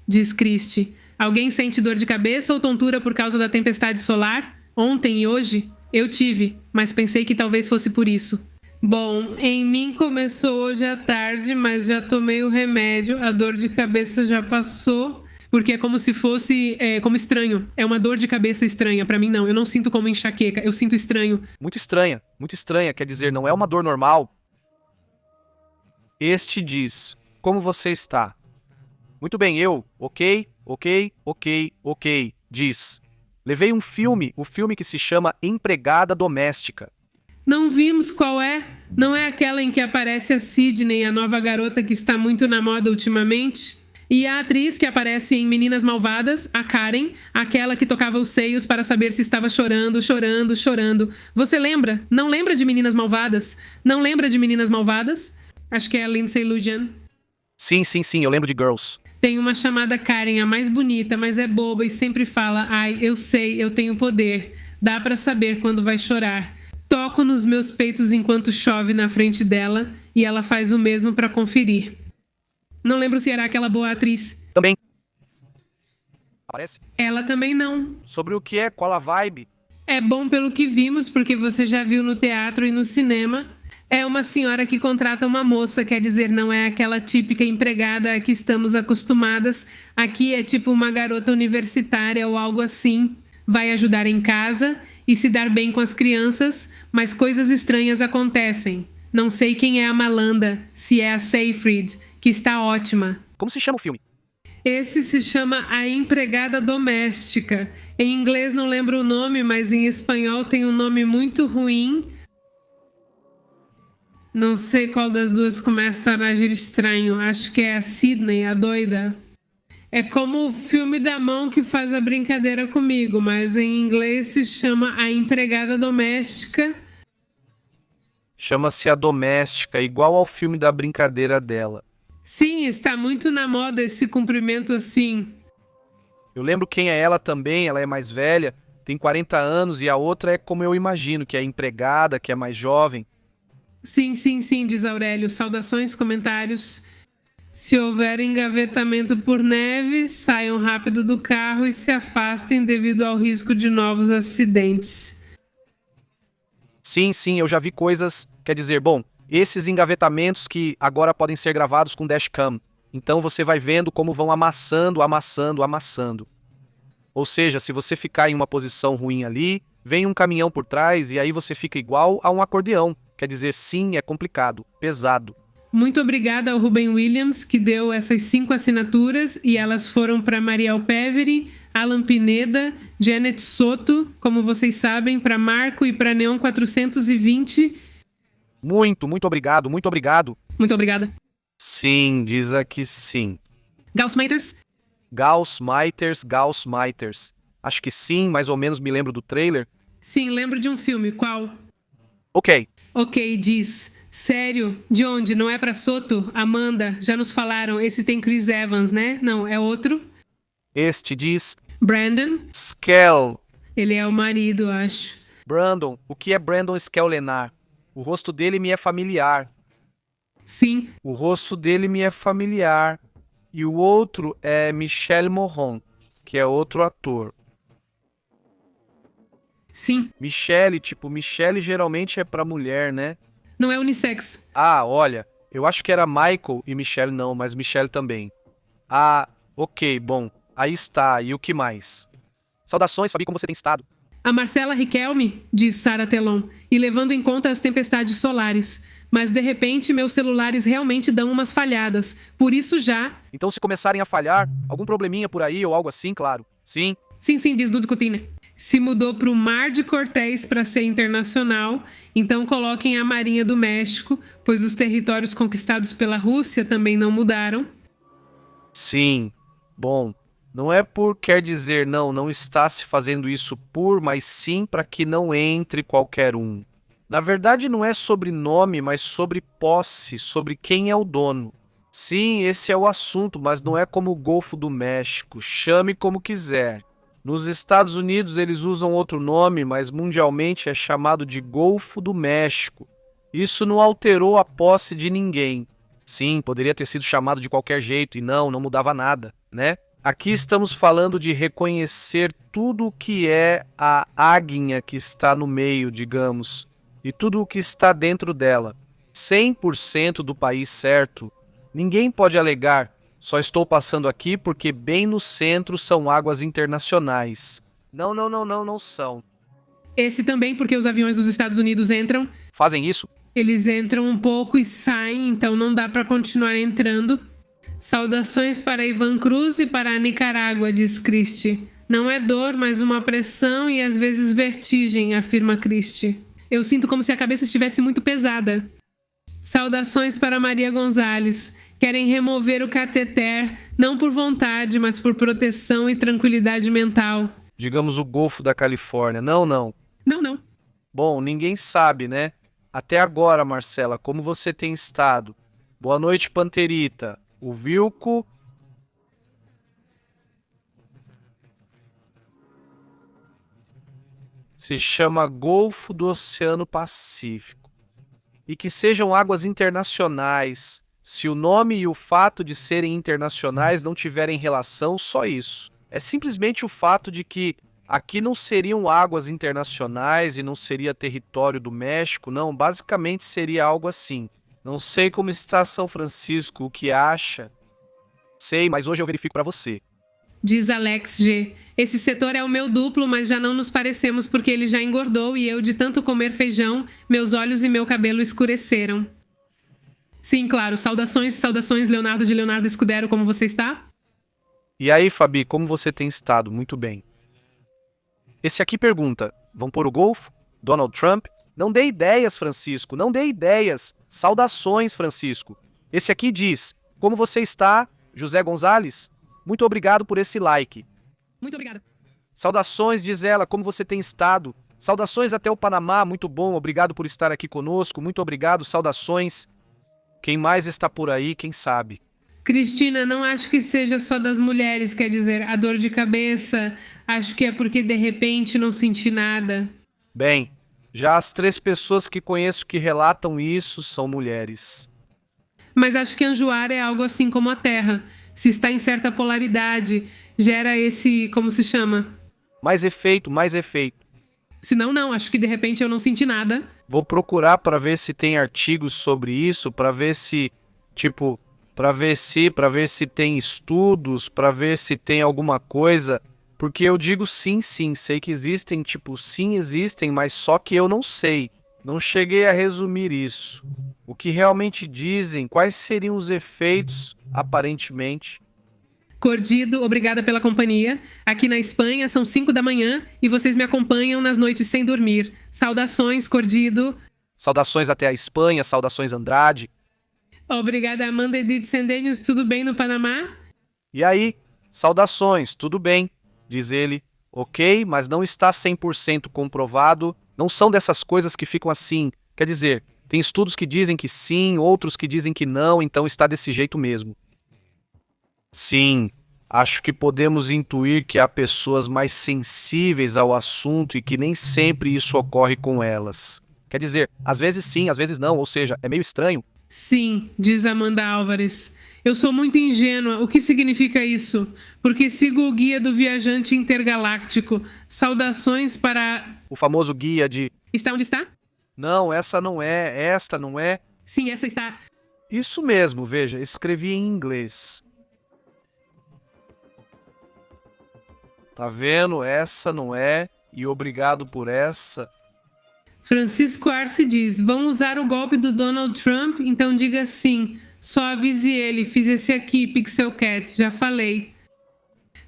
Diz Cristi. Alguém sente dor de cabeça ou tontura por causa da tempestade solar? Ontem e hoje? Eu tive, mas pensei que talvez fosse por isso. Bom, em mim começou hoje à tarde, mas já tomei o remédio. A dor de cabeça já passou. Porque é como se fosse, como estranho. É uma dor de cabeça estranha. Pra mim, não. Eu não sinto como enxaqueca. Eu sinto estranho. Muito estranha. Quer dizer, não é uma dor normal. Este diz, como você está? Muito bem, eu, ok, diz. Levei um filme, o filme que se chama Empregada Doméstica. Não vimos qual é. Não é aquela em que aparece a Sydney, a nova garota que está muito na moda ultimamente? E a atriz que aparece em Meninas Malvadas, a Karen, aquela que tocava os seios para saber se estava chorando. Você lembra? Não lembra de Meninas Malvadas? Não lembra de Meninas Malvadas? Acho que é a Lindsay Lohan. Sim, eu lembro de Girls. Tem uma chamada Karen, a mais bonita, mas é boba e sempre fala: ai, eu sei, eu tenho poder. Dá pra saber quando vai chorar. Toco nos meus peitos enquanto chove na frente dela e ela faz o mesmo pra conferir. Não lembro se era aquela boa atriz. Também. Aparece? Ela também não. Sobre o que é? Qual a vibe? É bom pelo que vimos, porque você já viu no teatro e no cinema. É uma senhora que contrata uma moça, quer dizer, não é aquela típica empregada a que estamos acostumadas. Aqui é tipo uma garota universitária ou algo assim. Vai ajudar em casa e se dar bem com as crianças, mas coisas estranhas acontecem. Não sei quem é a malanda, se é a Seyfried, que está ótima. Como se chama o filme? Esse se chama A Empregada Doméstica. Em inglês não lembro o nome, mas em espanhol tem um nome muito ruim. Não sei qual das duas começa a agir estranho. Acho que é a Sydney, a doida. É como o filme da mão que faz a brincadeira comigo, mas em inglês se chama A Empregada Doméstica. Chama-se A Doméstica, igual ao filme da brincadeira dela. Sim, está muito na moda esse cumprimento assim. Eu lembro quem é ela também, ela é mais velha, tem 40 anos, e a outra é como eu imagino, que é empregada, que é mais jovem. Sim, diz Aurélio. Saudações, comentários. Se houver engavetamento por neve, saiam rápido do carro e se afastem devido ao risco de novos acidentes. Sim, eu já vi coisas, quer dizer, bom, esses engavetamentos que agora podem ser gravados com dashcam. Então você vai vendo como vão amassando. Ou seja, se você ficar em uma posição ruim ali, vem um caminhão por trás e aí você fica igual a um acordeão. Quer dizer, sim, é complicado, pesado. Muito obrigada ao Ruben Williams, que deu essas 5 assinaturas, e elas foram para Mariel Peveri, Alan Pineda, Janet Soto, como vocês sabem, para Marco e para Neon 420. Muito obrigado. Muito obrigada. Sim, diz aqui sim. Gauss Miters. Acho que sim, mais ou menos me lembro do trailer. Sim, lembro de um filme. Qual? Ok. Ok, diz. Sério? De onde? Não é pra Soto? Amanda, já nos falaram. Esse tem Chris Evans, né? Não, é outro. Este diz... Brandon? Skell. Ele é o marido, acho. Brandon. O que é Brandon Skell-Lenar? O rosto dele me é familiar. Sim. O rosto dele me é familiar. E o outro é Michel Morron, que é outro ator. Sim. Michele geralmente é pra mulher, né? Não é unissex. Ah, olha, eu acho que era Michael e Michelle não, mas Michelle também. Ah, ok, bom, aí está, e o que mais? Saudações, Fabi, como você tem estado? A Marcela Riquelme, diz Sarah Telon, e levando em conta as tempestades solares. Mas de repente meus celulares realmente dão umas falhadas. Por isso já... Então se começarem a falhar, algum probleminha por aí ou algo assim, claro. Sim. Sim, diz Dudu Coutinho. Se mudou para o Mar de Cortés para ser internacional, então coloquem a Marinha do México, pois os territórios conquistados pela Rússia também não mudaram. Sim. Bom, não é por quer dizer não está se fazendo isso por, mas sim para que não entre qualquer um. Na verdade não é sobre nome, mas sobre posse, sobre quem é o dono. Sim, esse é o assunto, mas não é como o Golfo do México, chame como quiser. Nos Estados Unidos eles usam outro nome, mas mundialmente é chamado de Golfo do México. Isso não alterou a posse de ninguém. Sim, poderia ter sido chamado de qualquer jeito e não mudava nada, né? Aqui estamos falando de reconhecer tudo o que é a águia que está no meio, digamos, e tudo o que está dentro dela. 100% do país certo. Ninguém pode alegar: só estou passando aqui porque bem no centro são águas internacionais. Não são. Esse também porque os aviões dos Estados Unidos entram. Fazem isso? Eles entram um pouco e saem, então não dá para continuar entrando. Saudações para Ivan Cruz e para a Nicarágua, diz Christie. Não é dor, mas uma pressão e às vezes vertigem, afirma Christie. Eu sinto como se a cabeça estivesse muito pesada. Saudações para Maria Gonzalez. Querem remover o cateter, não por vontade, mas por proteção e tranquilidade mental. Digamos o Golfo da Califórnia. Não. Não. Bom, ninguém sabe, né? Até agora, Marcela, como você tem estado? Boa noite, Panterita. O Vilco... Se chama Golfo do Oceano Pacífico. E que sejam águas internacionais. Se o nome e o fato de serem internacionais não tiverem relação, só isso. É simplesmente o fato de que aqui não seriam águas internacionais e não seria território do México, não. Basicamente seria algo assim. Não sei como está São Francisco, o que acha? Sei, mas hoje eu verifico para você. Diz Alex G. Esse setor é o meu duplo, mas já não nos parecemos porque ele já engordou e eu, de tanto comer feijão, meus olhos e meu cabelo escureceram. Sim, claro. Saudações, saudações, Leonardo de Leonardo Escudero, como você está? E aí, Fabi, como você tem estado? Muito bem. Esse aqui pergunta, vão pôr o Golfo? Donald Trump? Não dê ideias, Francisco, não dê ideias. Saudações, Francisco. Esse aqui diz, como você está, José Gonzalez? Muito obrigado por esse like. Muito obrigada. Saudações, diz ela, como você tem estado? Saudações até o Panamá, muito bom, obrigado por estar aqui conosco, muito obrigado, saudações. Quem mais está por aí, quem sabe? Cristina, não acho que seja só das mulheres, quer dizer, a dor de cabeça, acho que é porque de repente não senti nada. Bem, já as 3 pessoas que conheço que relatam isso são mulheres. Mas acho que enjoar é algo assim como a Terra. Se está em certa polaridade, gera esse, como se chama? Mais efeito, mais efeito. Se não, não, acho que de repente eu não senti nada. Vou procurar para ver se tem artigos sobre isso, para ver se, para ver se tem estudos, para ver se tem alguma coisa, porque eu digo sim, sim, sei que existem, sim existem, mas só que eu não sei. Não cheguei a resumir isso. O que realmente dizem, quais seriam os efeitos, aparentemente. Cordido, obrigada pela companhia. Aqui na Espanha são 5 da manhã e vocês me acompanham nas noites sem dormir. Saudações, Cordido. Saudações até a Espanha, saudações Andrade. Obrigada, Amanda Edith Sendênios, tudo bem no Panamá? E aí, saudações, tudo bem, diz ele. Ok, mas não está 100% comprovado. Não são dessas coisas que ficam assim. Quer dizer, tem estudos que dizem que sim, outros que dizem que não, então está desse jeito mesmo. Sim, acho que podemos intuir que há pessoas mais sensíveis ao assunto e que nem sempre isso ocorre com elas. Quer dizer, às vezes sim, às vezes não, ou seja, é meio estranho. Sim, diz Amanda Álvares. Eu sou muito ingênua. O que significa isso? Porque sigo o guia do viajante intergaláctico. Saudações para... O famoso guia de... Está onde está? Não, essa não é, esta não é. Sim, essa está. Isso mesmo, veja, escrevi em inglês. Tá vendo? Essa não é, e obrigado por essa. Francisco Arce diz, vão usar o golpe do Donald Trump? Então diga sim. Só avise ele, fiz esse aqui, Pixel Cat, já falei.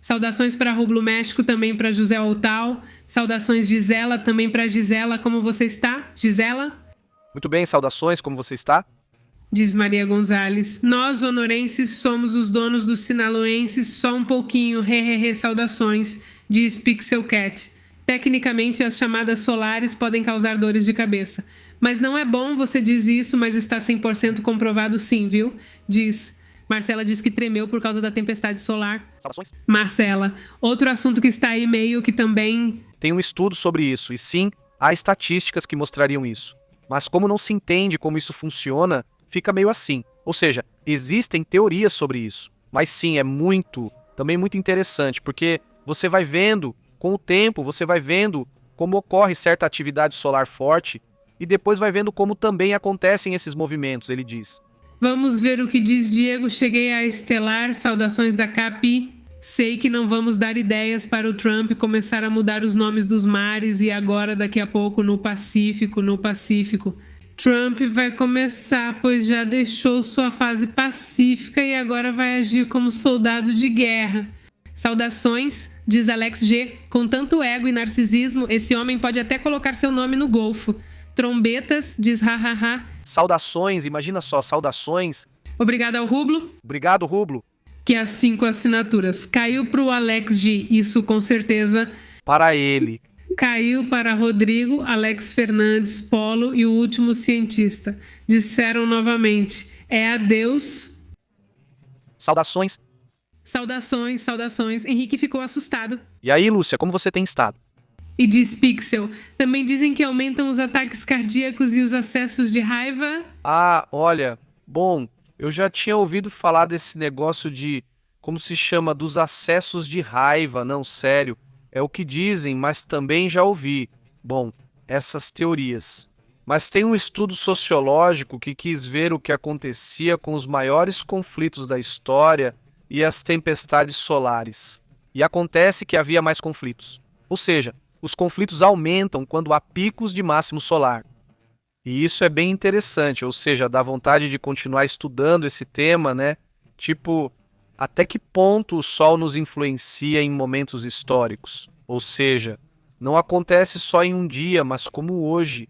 Saudações para Rublo México, também para José Outal. Saudações Gisela, também para Gisela, como você está? Gisela? Muito bem, saudações, como você está? Diz Maria Gonzalez. Nós, honorenses, somos os donos dos sinaloenses, só um pouquinho, saudações, diz Pixel Cat. Tecnicamente, as chamadas solares podem causar dores de cabeça. Mas não é bom você diz isso, mas está 100% comprovado sim, viu? Diz. Marcela diz que tremeu por causa da tempestade solar. Saudações. Marcela, outro assunto que está aí meio que também... Tem um estudo sobre isso, e sim, há estatísticas que mostrariam isso. Mas como não se entende como isso funciona, fica meio assim. Ou seja, existem teorias sobre isso. Mas sim, é também muito interessante, porque você vai vendo, com o tempo, você vai vendo como ocorre certa atividade solar forte e depois vai vendo como também acontecem esses movimentos, ele diz. Vamos ver o que diz Diego. Cheguei a Estelar, saudações da Capi. Sei que não vamos dar ideias para o Trump começar a mudar os nomes dos mares e agora, daqui a pouco, no Pacífico. Trump vai começar, pois já deixou sua fase pacífica e agora vai agir como soldado de guerra. Saudações, diz Alex G. Com tanto ego e narcisismo, esse homem pode até colocar seu nome no Golfo. Trombetas, diz hahaha. Saudações, imagina só, saudações. Obrigado ao Rublo. Obrigado, Rublo. Que as 5 assinaturas. Caiu pro Alex G, isso com certeza. Para ele. Caiu para Rodrigo, Alex Fernandes, Polo e o último cientista. Disseram novamente, é adeus. Saudações. Saudações. Henrique ficou assustado. E aí, Lúcia, como você tem estado? E diz Pixel. Também dizem que aumentam os ataques cardíacos e os acessos de raiva. Ah, olha, bom, eu já tinha ouvido falar desse negócio de, como se chama, dos acessos de raiva, não, sério. É o que dizem, mas também já ouvi. Bom, essas teorias. Mas tem um estudo sociológico que quis ver o que acontecia com os maiores conflitos da história e as tempestades solares. E acontece que havia mais conflitos. Ou seja, os conflitos aumentam quando há picos de máximo solar. E isso é bem interessante, ou seja, dá vontade de continuar estudando esse tema, né? Tipo, até que ponto o Sol nos influencia em momentos históricos? Ou seja, não acontece só em um dia, mas como hoje.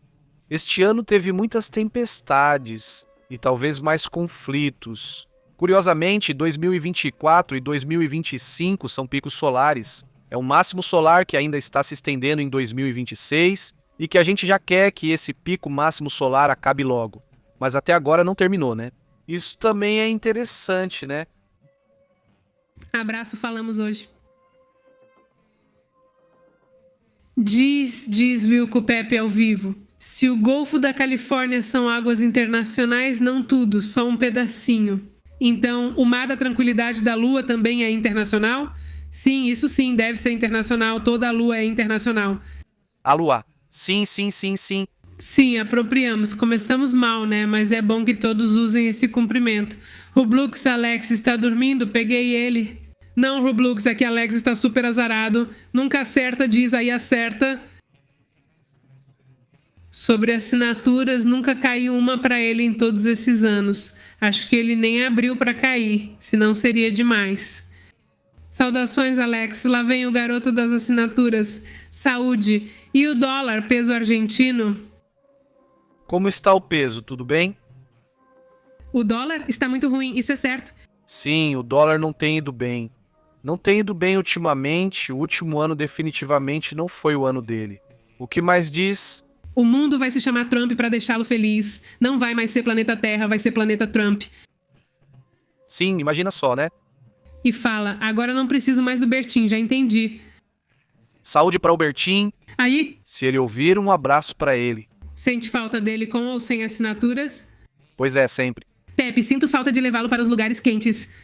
Este ano teve muitas tempestades e talvez mais conflitos. Curiosamente, 2024 e 2025 são picos solares. É um máximo solar que ainda está se estendendo em 2026 e que a gente já quer que esse pico máximo solar acabe logo. Mas até agora não terminou, né? Isso também é interessante, né? Abraço, falamos hoje. Diz Wilco Pepe ao vivo. Se o Golfo da Califórnia são águas internacionais, não tudo, só um pedacinho. Então, o Mar da Tranquilidade da Lua também é internacional? Sim, isso sim, deve ser internacional. Toda a Lua é internacional. A Lua. Sim, sim, sim, sim. Sim, apropriamos. Começamos mal, né? Mas é bom que todos usem esse cumprimento. Rublux, Alex está dormindo? Peguei ele. Não, Rublux, é que Alex está super azarado. Nunca acerta, diz aí acerta. Sobre assinaturas, nunca caiu uma para ele em todos esses anos. Acho que ele nem abriu para cair, senão seria demais. Saudações, Alex. Lá vem o garoto das assinaturas. Saúde. E o dólar, peso argentino? Como está o peso? Tudo bem? O dólar está muito ruim, isso é certo. Sim, o dólar não tem ido bem. Não tem ido bem ultimamente. O último ano definitivamente não foi o ano dele. O que mais diz? O mundo vai se chamar Trump para deixá-lo feliz. Não vai mais ser planeta Terra, vai ser planeta Trump. Sim, imagina só, né? E fala, agora não preciso mais do Bertin, já entendi. Saúde para o Bertin. Aí, Se ele ouvir, um abraço para ele. sente falta dele com ou sem assinaturas? Pois é, sempre. Pepe, sinto falta de levá-lo para os lugares quentes.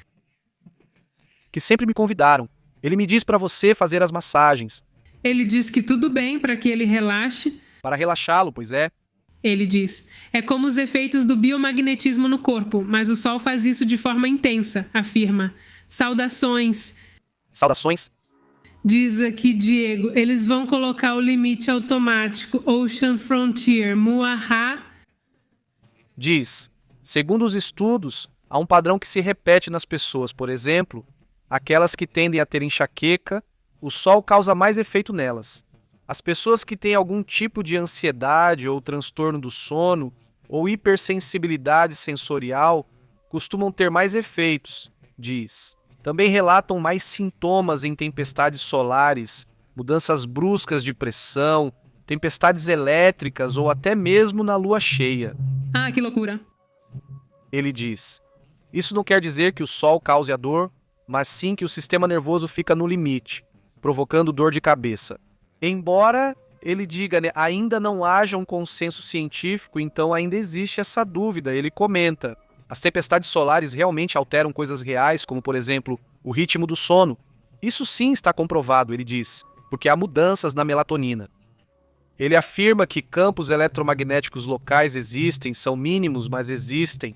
Que sempre me convidaram. Ele me diz para você fazer as massagens. Ele diz que tudo bem para que ele relaxe. Para relaxá-lo, pois é. Ele diz, é como os efeitos do biomagnetismo no corpo, mas o Sol faz isso de forma intensa, afirma. Saudações. Saudações. Diz aqui Diego, eles vão colocar o limite automático, Ocean Frontier, Muaha. Diz, segundo os estudos, há um padrão que se repete nas pessoas. Por exemplo, aquelas que tendem a ter enxaqueca, o sol causa mais efeito nelas. As pessoas que têm algum tipo de ansiedade ou transtorno do sono ou hipersensibilidade sensorial costumam ter mais efeitos, diz. Também relatam mais sintomas em tempestades solares, mudanças bruscas de pressão, tempestades elétricas ou até mesmo na lua cheia. Ah, que loucura. Ele diz, isso não quer dizer que o sol cause a dor, mas sim que o sistema nervoso fica no limite, provocando dor de cabeça. Embora ele diga, né, ainda não haja um consenso científico, então ainda existe essa dúvida. Ele comenta, as tempestades solares realmente alteram coisas reais, como por exemplo, o ritmo do sono. Isso sim está comprovado, ele diz, porque há mudanças na melatonina. Ele afirma que campos eletromagnéticos locais existem, são mínimos, mas existem.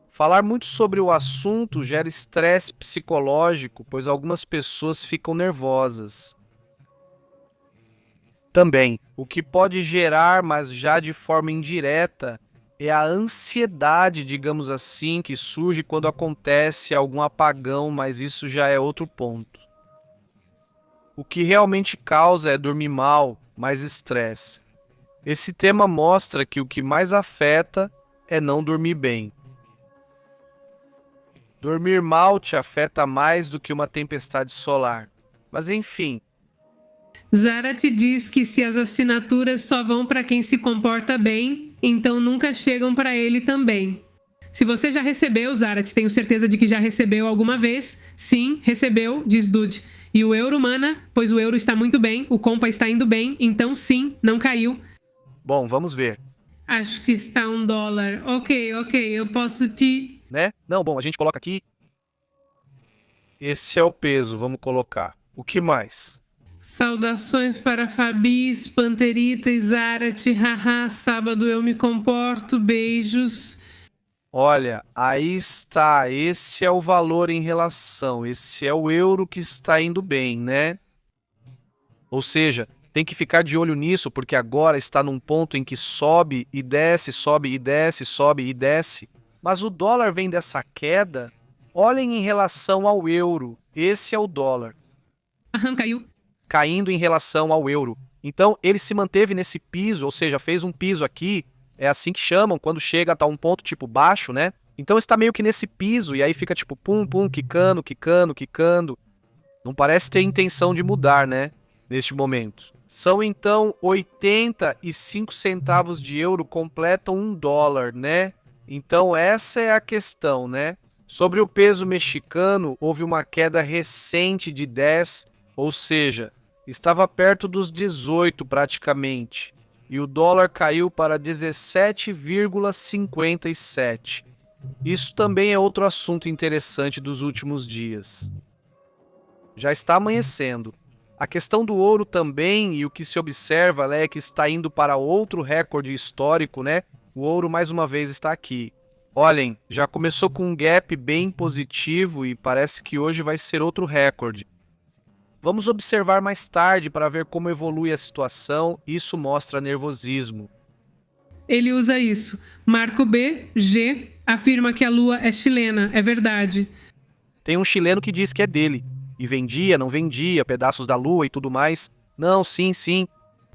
Falar muito sobre o assunto gera estresse psicológico, pois algumas pessoas ficam nervosas. Também, o que pode gerar, mas já de forma indireta, é a ansiedade, digamos assim, que surge quando acontece algum apagão, mas isso já é outro ponto. O que realmente causa é dormir mal, mais estresse. Esse tema mostra que o que mais afeta é não dormir bem. Dormir mal te afeta mais do que uma tempestade solar. Mas enfim. Zarat diz que se as assinaturas só vão para quem se comporta bem, então nunca chegam para ele também. Se você já recebeu, Zarat, tenho certeza de que já recebeu alguma vez. Sim, recebeu, diz Dude. E o euro, mana, pois o euro está muito bem, o compa está indo bem, então sim, não caiu. Bom, vamos ver. Acho que está $1. Ok, eu posso te... Né? Não, bom, a gente coloca aqui. Esse é o peso, vamos colocar. O que mais? Saudações para Fabis, Panterita e Zarate, haha, sábado eu me comporto, beijos. Olha, aí está. Esse é o valor em relação. Esse é o euro que está indo bem, né? Ou seja, tem que ficar de olho nisso, porque agora está num ponto em que sobe e desce, sobe e desce, sobe e desce. Mas o dólar vem dessa queda. Olhem em relação ao euro. Esse é o dólar. Aham, caiu. Caindo em relação ao euro. Então, ele se manteve nesse piso, ou seja, fez um piso aqui, é assim que chamam, quando chega a um ponto tipo baixo, né? Então está meio que nesse piso, e aí fica tipo pum, pum, quicando, quicando, quicando. Não parece ter intenção de mudar, né? Neste momento. São então 85 centavos de euro completam $1, né? Então essa é a questão, né? Sobre o peso mexicano, houve uma queda recente de 10, ou seja, estava perto dos 18 praticamente, e o dólar caiu para 17,57. Isso também é outro assunto interessante dos últimos dias. Já está amanhecendo. A questão do ouro também, e o que se observa é que está indo para outro recorde histórico, né? O ouro mais uma vez está aqui. Olhem, já começou com um gap bem positivo e parece que hoje vai ser outro recorde. Vamos observar mais tarde para ver como evolui a situação. Isso mostra nervosismo. Ele usa isso. Marco B, G, afirma que a lua é chilena. É verdade. Tem um chileno que diz que é dele. E vendia, não vendia, pedaços da lua e tudo mais. Não, sim, sim.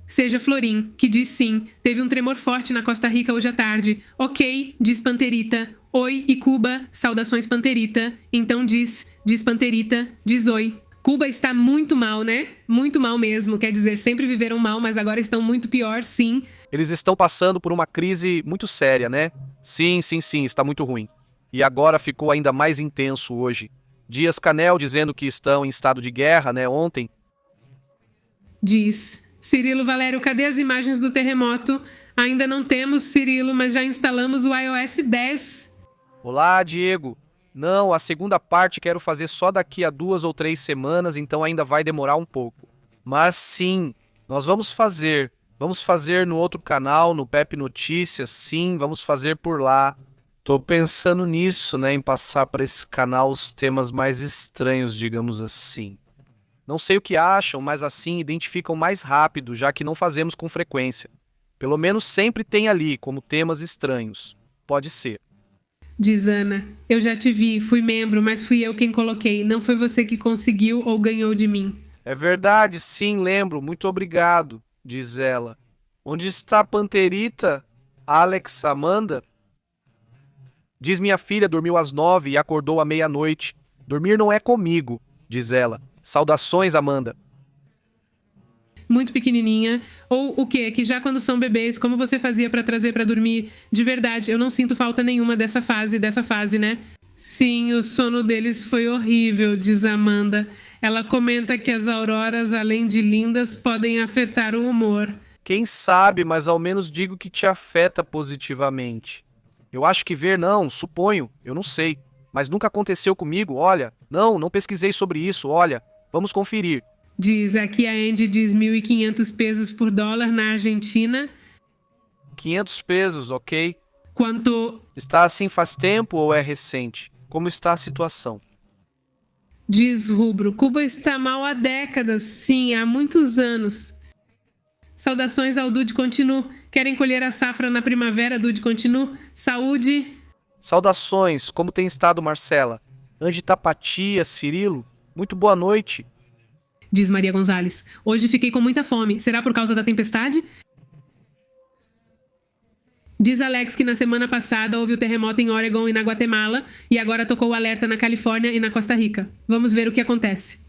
Seja Florim, que diz sim. Teve um tremor forte na Costa Rica hoje à tarde. Ok, diz Panterita. Oi e Cuba, saudações Panterita. Então diz Panterita, diz oi. Cuba está muito mal, né? Muito mal mesmo. Quer dizer, sempre viveram mal, mas agora estão muito pior, sim. Eles estão passando por uma crise muito séria, né? Sim, está muito ruim. E agora ficou ainda mais intenso hoje. Dias-Canel dizendo que estão em estado de guerra, né, ontem. Diz. Cirilo Valério, cadê as imagens do terremoto? Ainda não temos, Cirilo, mas já instalamos o iOS 10. Olá, Diego. Não, a segunda parte quero fazer só daqui a 2 ou 3 semanas, então ainda vai demorar um pouco. Mas sim, nós vamos fazer. Vamos fazer no outro canal, no Pepe Notícias, sim, vamos fazer por lá. Tô pensando nisso, né, em passar para esse canal os temas mais estranhos, digamos assim. Não sei o que acham, mas assim identificam mais rápido, já que não fazemos com frequência. Pelo menos sempre tem ali, como temas estranhos. Pode ser. Diz Ana. Eu já te vi, fui membro, mas fui eu quem coloquei. Não foi você que conseguiu ou ganhou de mim. É verdade, sim, lembro. Muito obrigado, diz ela. Onde está a Panterita? Alex, Amanda? Diz minha filha dormiu às 9 e acordou à meia-noite. Dormir não é comigo, diz ela. Saudações, Amanda. Muito pequenininha. Ou o quê? Que já quando são bebês, como você fazia pra trazer pra dormir? De verdade, eu não sinto falta nenhuma dessa fase, né? Sim, o sono deles foi horrível, diz Amanda. Ela comenta que as auroras, além de lindas, podem afetar o humor. Quem sabe, mas ao menos digo que te afeta positivamente. Eu acho que ver não, suponho, eu não sei. Mas nunca aconteceu comigo, olha. Não pesquisei sobre isso, olha. Vamos conferir. Diz, aqui a Andy diz 1.500 pesos por dólar na Argentina. 500 pesos, ok? Quanto... Está assim faz tempo ou é recente? Como está a situação? Diz Rubro, Cuba está mal há décadas, sim, há muitos anos. Saudações ao Dude Continu. Querem colher a safra na primavera, Dude Continu? Saúde. Saudações, como tem estado, Marcela? Ange Tapatia, Cirilo? Muito boa noite. Diz Maria Gonzalez. Hoje fiquei com muita fome. Será por causa da tempestade? Diz Alex que na semana passada houve o terremoto em Oregon e na Guatemala e agora tocou o alerta na Califórnia e na Costa Rica. Vamos ver o que acontece.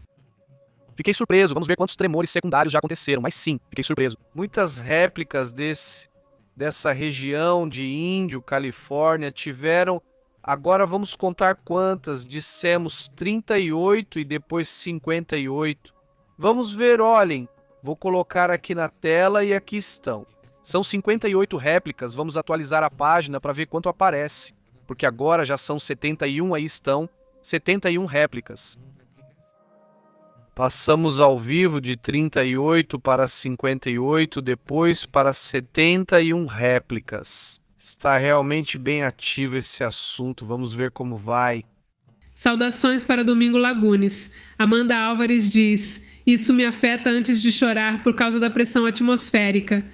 Fiquei surpreso, vamos ver quantos tremores secundários já aconteceram, mas sim, fiquei surpreso. Muitas réplicas dessa região de Índio, Califórnia, tiveram Agora vamos contar quantas. Dissemos 38 e depois 58. Vamos ver, olhem. Vou colocar aqui na tela e aqui estão. São 58 réplicas. Vamos atualizar a página para ver quanto aparece. Porque agora já são 71, aí estão 71 réplicas. Passamos ao vivo de 38 para 58, depois para 71 réplicas. Está realmente bem ativo esse assunto, vamos ver como vai. Saudações para Domingo Lagunes. Amanda Álvares diz: isso me afeta antes de chorar por causa da pressão atmosférica.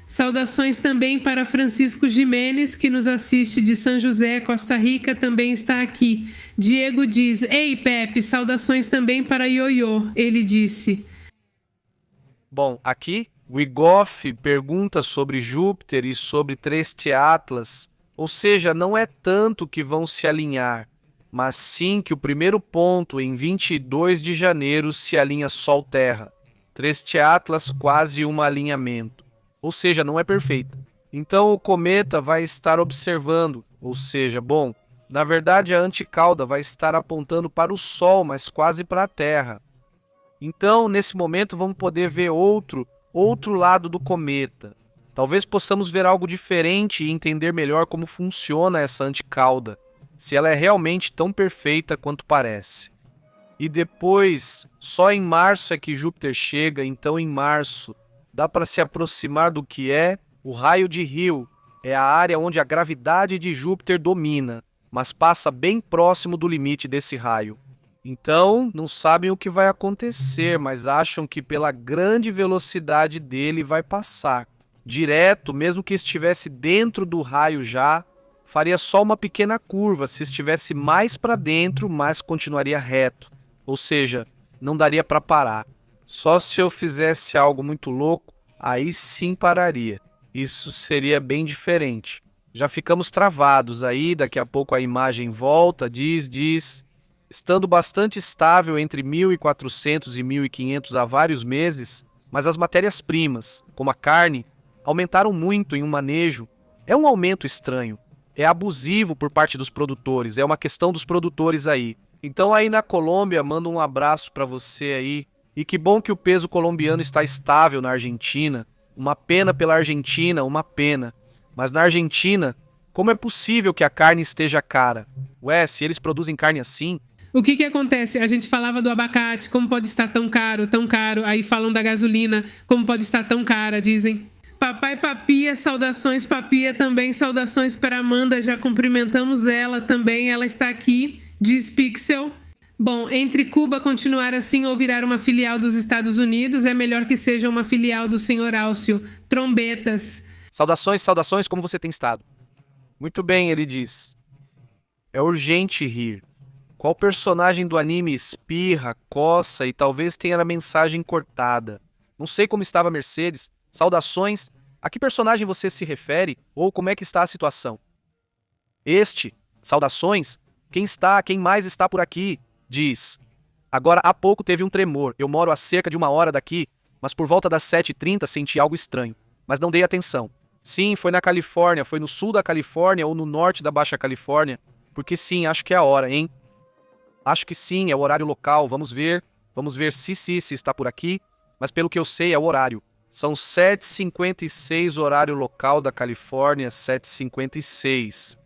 Saudações também para Francisco Jimenez, que nos assiste de São José, Costa Rica, também está aqui. Diego diz: ei, Pepe, saudações também para Ioiô, ele disse. Bom, aqui o Igoff pergunta sobre Júpiter e sobre Treste Atlas, ou seja, não é tanto que vão se alinhar, mas sim que o primeiro ponto em 22 de janeiro se alinha Sol-Terra. Treste Atlas quase um alinhamento. Ou seja, não é perfeita. Então o cometa vai estar observando, ou seja, bom, na verdade a anticauda vai estar apontando para o Sol, mas quase para a Terra. Então, nesse momento, vamos poder ver outro lado do cometa. Talvez possamos ver algo diferente e entender melhor como funciona essa anticauda, se ela é realmente tão perfeita quanto parece. E depois, só em março é que Júpiter chega, então em março dá para se aproximar do que é o raio de Rio. É a área onde a gravidade de Júpiter domina, mas passa bem próximo do limite desse raio. Então, não sabem o que vai acontecer, mas acham que pela grande velocidade dele vai passar. Direto, mesmo que estivesse dentro do raio já, faria só uma pequena curva. Se estivesse mais para dentro, mas continuaria reto. Ou seja, não daria para parar. Só se eu fizesse algo muito louco, aí sim pararia. Isso seria bem diferente. Já ficamos travados aí, daqui a pouco a imagem volta, diz, estando bastante estável entre 1.400 e 1.500 há vários meses, mas as matérias-primas, como a carne, aumentaram muito em um manejo. É um aumento estranho, é abusivo por parte dos produtores, é uma questão dos produtores aí. Então aí na Colômbia, mando um abraço para você aí. E que bom que o peso colombiano está estável na Argentina. Uma pena pela Argentina, uma pena. Mas na Argentina, como é possível que a carne esteja cara? Ué, se eles produzem carne assim... O que acontece? A gente falava do abacate, como pode estar tão caro. Aí falam da gasolina, como pode estar tão cara, dizem. Papai Papia, saudações Papia também, saudações para Amanda, já cumprimentamos ela também, ela está aqui, diz Pixel. Bom, entre Cuba continuar assim ou virar uma filial dos Estados Unidos, é melhor que seja uma filial do Senhor Álcio. Trombetas. Saudações, como você tem estado? Muito bem, ele diz. É urgente rir. Qual personagem do anime espirra, coça e talvez tenha a mensagem cortada? Não sei como estava Mercedes. Saudações. A que personagem você se refere ou como é que está a situação? Saudações. Quem mais está por aqui? Diz, agora há pouco teve um tremor, eu moro a cerca de 1 hora daqui, mas por volta das 7h30 senti algo estranho, mas não dei atenção. Sim, foi na Califórnia, foi no sul da Califórnia ou no norte da Baixa Califórnia, porque sim, acho que é a hora, hein? Acho que sim, é o horário local, vamos ver se está por aqui, mas pelo que eu sei é o horário. São 7h56 horário local da Califórnia, 7h56.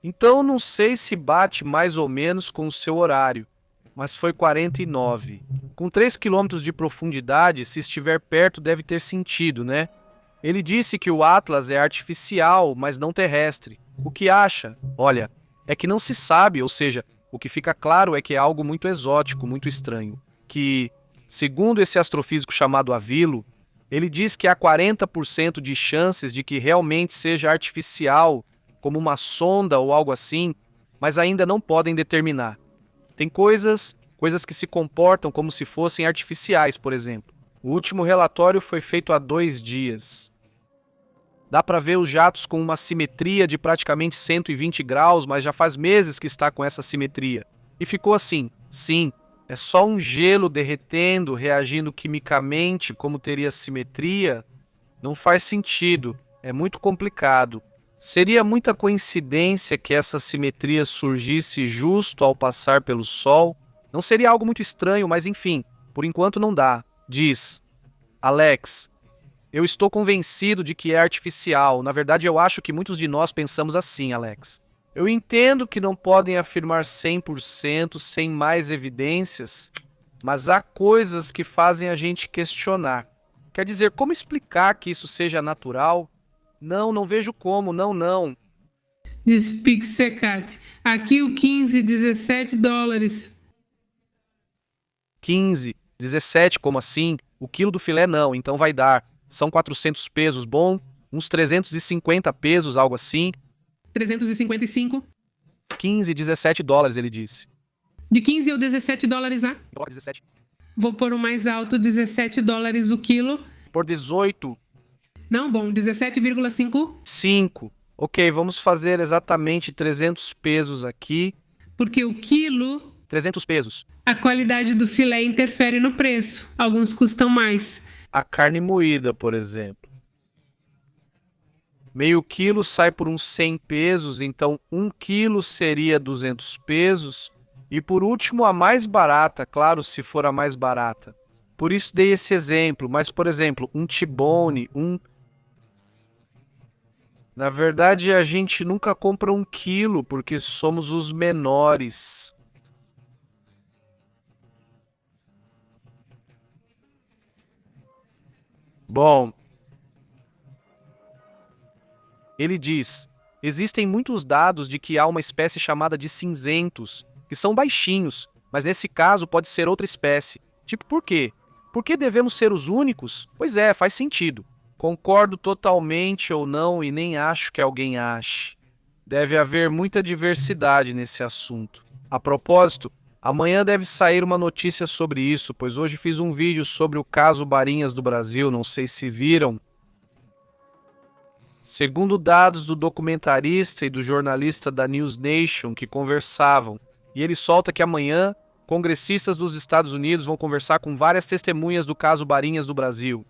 Então não sei se bate mais ou menos com o seu horário. Mas foi 49. Com 3 quilômetros de profundidade, se estiver perto deve ter sentido, né? Ele disse que o Atlas é artificial, mas não terrestre. O que acha? Olha, é que não se sabe, ou seja, o que fica claro é que é algo muito exótico, muito estranho. Que, segundo esse astrofísico chamado Avilo, ele diz que há 40% de chances de que realmente seja artificial, como uma sonda ou algo assim, mas ainda não podem determinar. Tem coisas que se comportam como se fossem artificiais, por exemplo. O último relatório foi feito há 2 dias. Dá para ver os jatos com uma simetria de praticamente 120 graus, mas já faz meses que está com essa simetria. E ficou assim. Sim, é só um gelo derretendo, reagindo quimicamente como teria simetria? Não faz sentido. É muito complicado. Seria muita coincidência que essa simetria surgisse justo ao passar pelo Sol? Não seria algo muito estranho, mas enfim, por enquanto não dá. Diz: Alex, eu estou convencido de que é artificial. Na verdade, eu acho que muitos de nós pensamos assim, Alex. Eu entendo que não podem afirmar 100% sem mais evidências, mas há coisas que fazem a gente questionar. Quer dizer, como explicar que isso seja natural? Não vejo como, não. Diz Pixecat. Aqui o 15, $17. 15, 17, como assim? O quilo do filé não, então vai dar. São 400 pesos, bom? Uns 350 pesos, algo assim. 355. 15, 17 dólares, ele disse. De 15 ou $17, ah? 17. Vou pôr o mais alto, $17 o quilo. Por 18, Não, bom, 17,5. 5. Ok, vamos fazer exatamente 300 pesos aqui. Porque o quilo, 300 pesos. a qualidade do filé interfere no preço. Alguns custam mais. A carne moída, por exemplo. Meio quilo sai por uns 100 pesos, então 1 quilo seria 200 pesos. E por último, a mais barata, claro, se for a mais barata. Por isso dei esse exemplo, mas por exemplo, um T-bone, Na verdade, a gente nunca compra 1 quilo, porque somos os menores. Bom, ele diz: existem muitos dados de que há uma espécie chamada de cinzentos, que são baixinhos, mas nesse caso pode ser outra espécie. Tipo, por quê? Por que devemos ser os únicos? Pois é, faz sentido. Concordo totalmente ou não e nem acho que alguém ache. Deve haver muita diversidade nesse assunto. A propósito, amanhã deve sair uma notícia sobre isso, pois hoje fiz um vídeo sobre o caso Barinhas do Brasil, não sei se viram. Segundo dados do documentarista e do jornalista da News Nation que conversavam, e ele solta que amanhã congressistas dos Estados Unidos vão conversar com várias testemunhas do caso Barinhas do Brasil.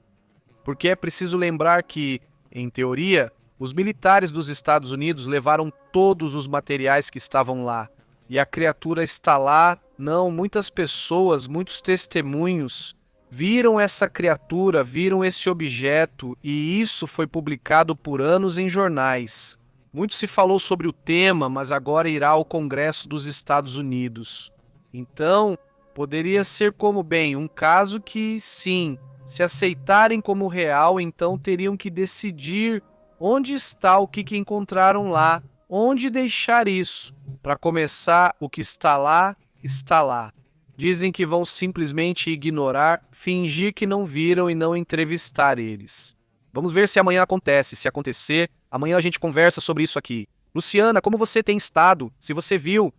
Porque é preciso lembrar que, em teoria, os militares dos Estados Unidos levaram todos os materiais que estavam lá. E a criatura está lá. Não, muitas pessoas, muitos testemunhos viram essa criatura, viram esse objeto, e isso foi publicado por anos em jornais. Muito se falou sobre o tema, mas agora irá ao Congresso dos Estados Unidos. Então, poderia ser como, bem, um caso que, sim, se aceitarem como real, então teriam que decidir onde está o que encontraram lá, onde deixar isso. Para começar, o que está lá, está lá. Dizem que vão simplesmente ignorar, fingir que não viram e não entrevistar eles. Vamos ver se amanhã acontece. Se acontecer, amanhã a gente conversa sobre isso aqui. Luciana, como você tem estado? Se você viu,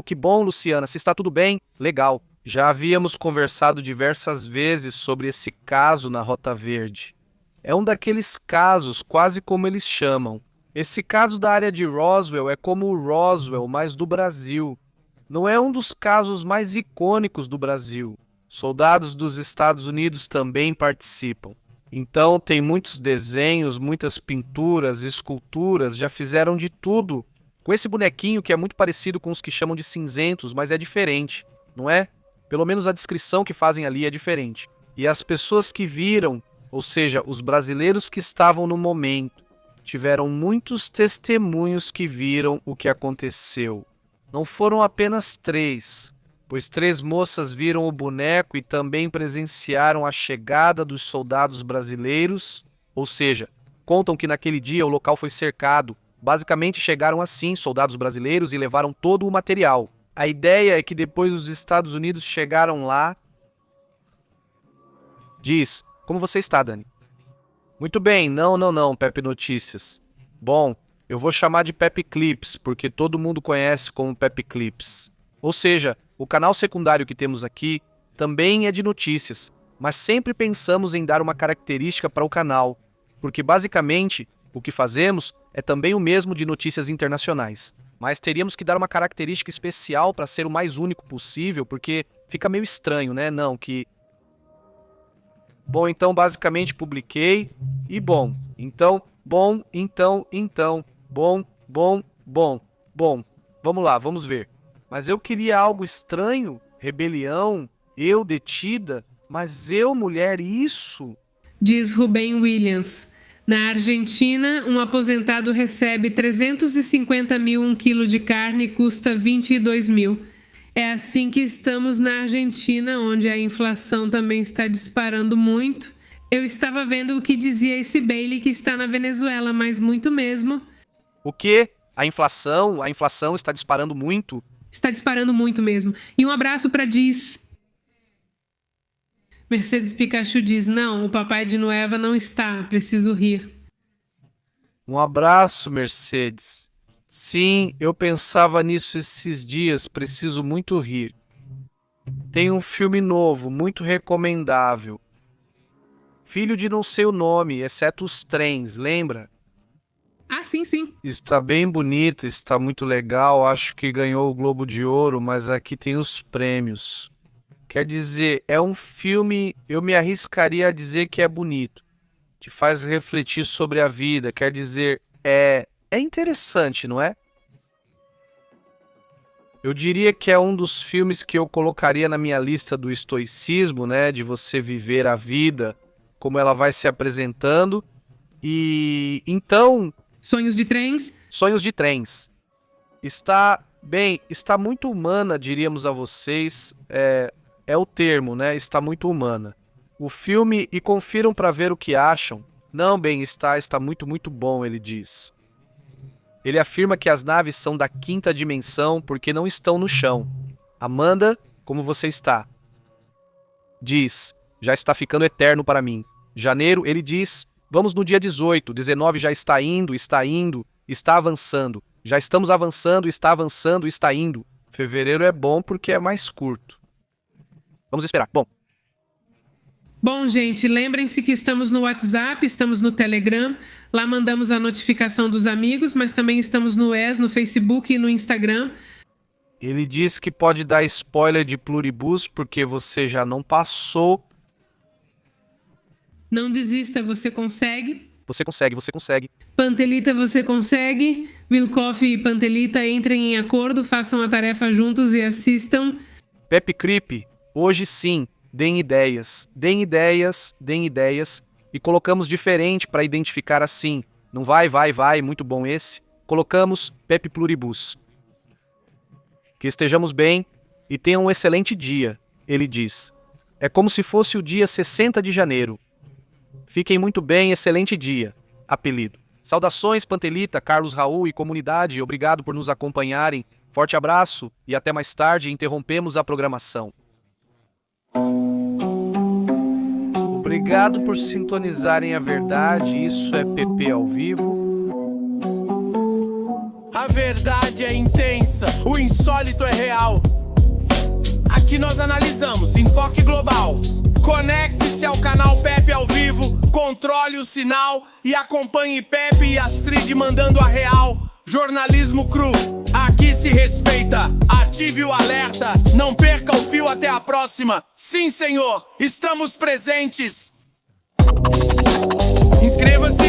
que bom, Luciana. Se está tudo bem, legal. Já havíamos conversado diversas vezes sobre esse caso na Rota Verde. É um daqueles casos, quase como eles chamam. Esse caso da área de Roswell é como o Roswell, mas do Brasil. Não é um dos casos mais icônicos do Brasil. Soldados dos Estados Unidos também participam. Então tem muitos desenhos, muitas pinturas, esculturas, já fizeram de tudo. Com esse bonequinho que é muito parecido com os que chamam de cinzentos, mas é diferente, não é? Pelo menos a descrição que fazem ali é diferente. E as pessoas que viram, ou seja, os brasileiros que estavam no momento, tiveram muitos testemunhos que viram o que aconteceu. Não foram apenas 3, pois 3 moças viram o boneco e também presenciaram a chegada dos soldados brasileiros, ou seja, contam que naquele dia o local foi cercado. Basicamente chegaram assim soldados brasileiros e levaram todo o material. A ideia é que depois os Estados Unidos chegaram lá. Diz: como você está, Dani? Muito bem, não, Pepe Notícias. Bom, eu vou chamar de Pepe Clips, porque todo mundo conhece como Pepe Clips. Ou seja, o canal secundário que temos aqui também é de notícias, mas sempre pensamos em dar uma característica para o canal, porque basicamente o que fazemos é também o mesmo de notícias internacionais. Mas teríamos que dar uma característica especial para ser o mais único possível, porque fica meio estranho, né? Bom, então basicamente publiquei, e então, Bom. Vamos lá, vamos ver. Mas eu queria algo estranho, rebelião, eu detida, mas eu, mulher, isso? Diz Rubem Williams. Na Argentina, um aposentado recebe 350 mil um quilo de carne e custa 22 mil. É assim que estamos na Argentina, onde a inflação também está disparando muito. Eu estava vendo o que dizia esse Bailey que está na Venezuela, mas muito mesmo. O quê? A inflação está disparando muito? Está disparando muito mesmo. E um abraço para Diz. Mercedes Pikachu diz, não, o papai de Nueva não está, preciso rir. Um abraço, Mercedes. Sim, eu pensava nisso esses dias, preciso muito rir. Tem um filme novo, muito recomendável. Filho de não sei o nome, exceto os trens, lembra? Ah, sim. Está bem bonito, está muito legal, acho que ganhou o Globo de Ouro, mas aqui tem os prêmios. Quer dizer, é um filme, eu me arriscaria a dizer que é bonito. Te faz refletir sobre a vida, quer dizer, é interessante, não é? Eu diria que é um dos filmes que eu colocaria na minha lista do estoicismo, né? De você viver a vida, como ela vai se apresentando. E então... Sonhos de trens? Sonhos de trens. Está muito humana, diríamos a vocês. É o termo, né? Está muito humana. O filme, e confiram para ver o que acham. Não, está muito bom, ele diz. Ele afirma que as naves são da quinta dimensão porque não estão no chão. Amanda, como você está? Diz, já está ficando eterno para mim. Janeiro, ele diz, vamos no dia 18, 19 já está indo, está avançando. Já estamos avançando, está indo. Fevereiro é bom porque é mais curto. Vamos esperar. Bom, gente, lembrem-se que estamos no WhatsApp, estamos no Telegram, lá mandamos a notificação dos amigos, mas também estamos no no Facebook e no Instagram. Ele diz que pode dar spoiler de Pluribus porque você já não passou. Não desista, você consegue. Você consegue. Pantelita, você consegue. Wilkoff e Pantelita, entrem em acordo, façam a tarefa juntos e assistam. Pepe Creep, hoje sim. Deem ideias. E colocamos diferente para identificar assim. Não vai, muito bom esse. Colocamos Pepe Pluribus. Que estejamos bem e tenham um excelente dia, ele diz. É como se fosse o dia 60 de janeiro. Fiquem muito bem, excelente dia. Apelido. Saudações, Pantelita, Carlos Raul e comunidade. Obrigado por nos acompanharem. Forte abraço e até mais tarde. Interrompemos a programação. Obrigado por sintonizarem a verdade, isso é PP ao vivo. A verdade é intensa, o insólito é real. Aqui nós analisamos, enfoque global. Conecte-se ao canal Pepe ao vivo, controle o sinal e acompanhe Pepe e Astrid mandando a real. Jornalismo cru, aqui se respeita. Ative o alerta, não perca o fio, até a próxima. Sim, senhor, estamos presentes. Inscreva-se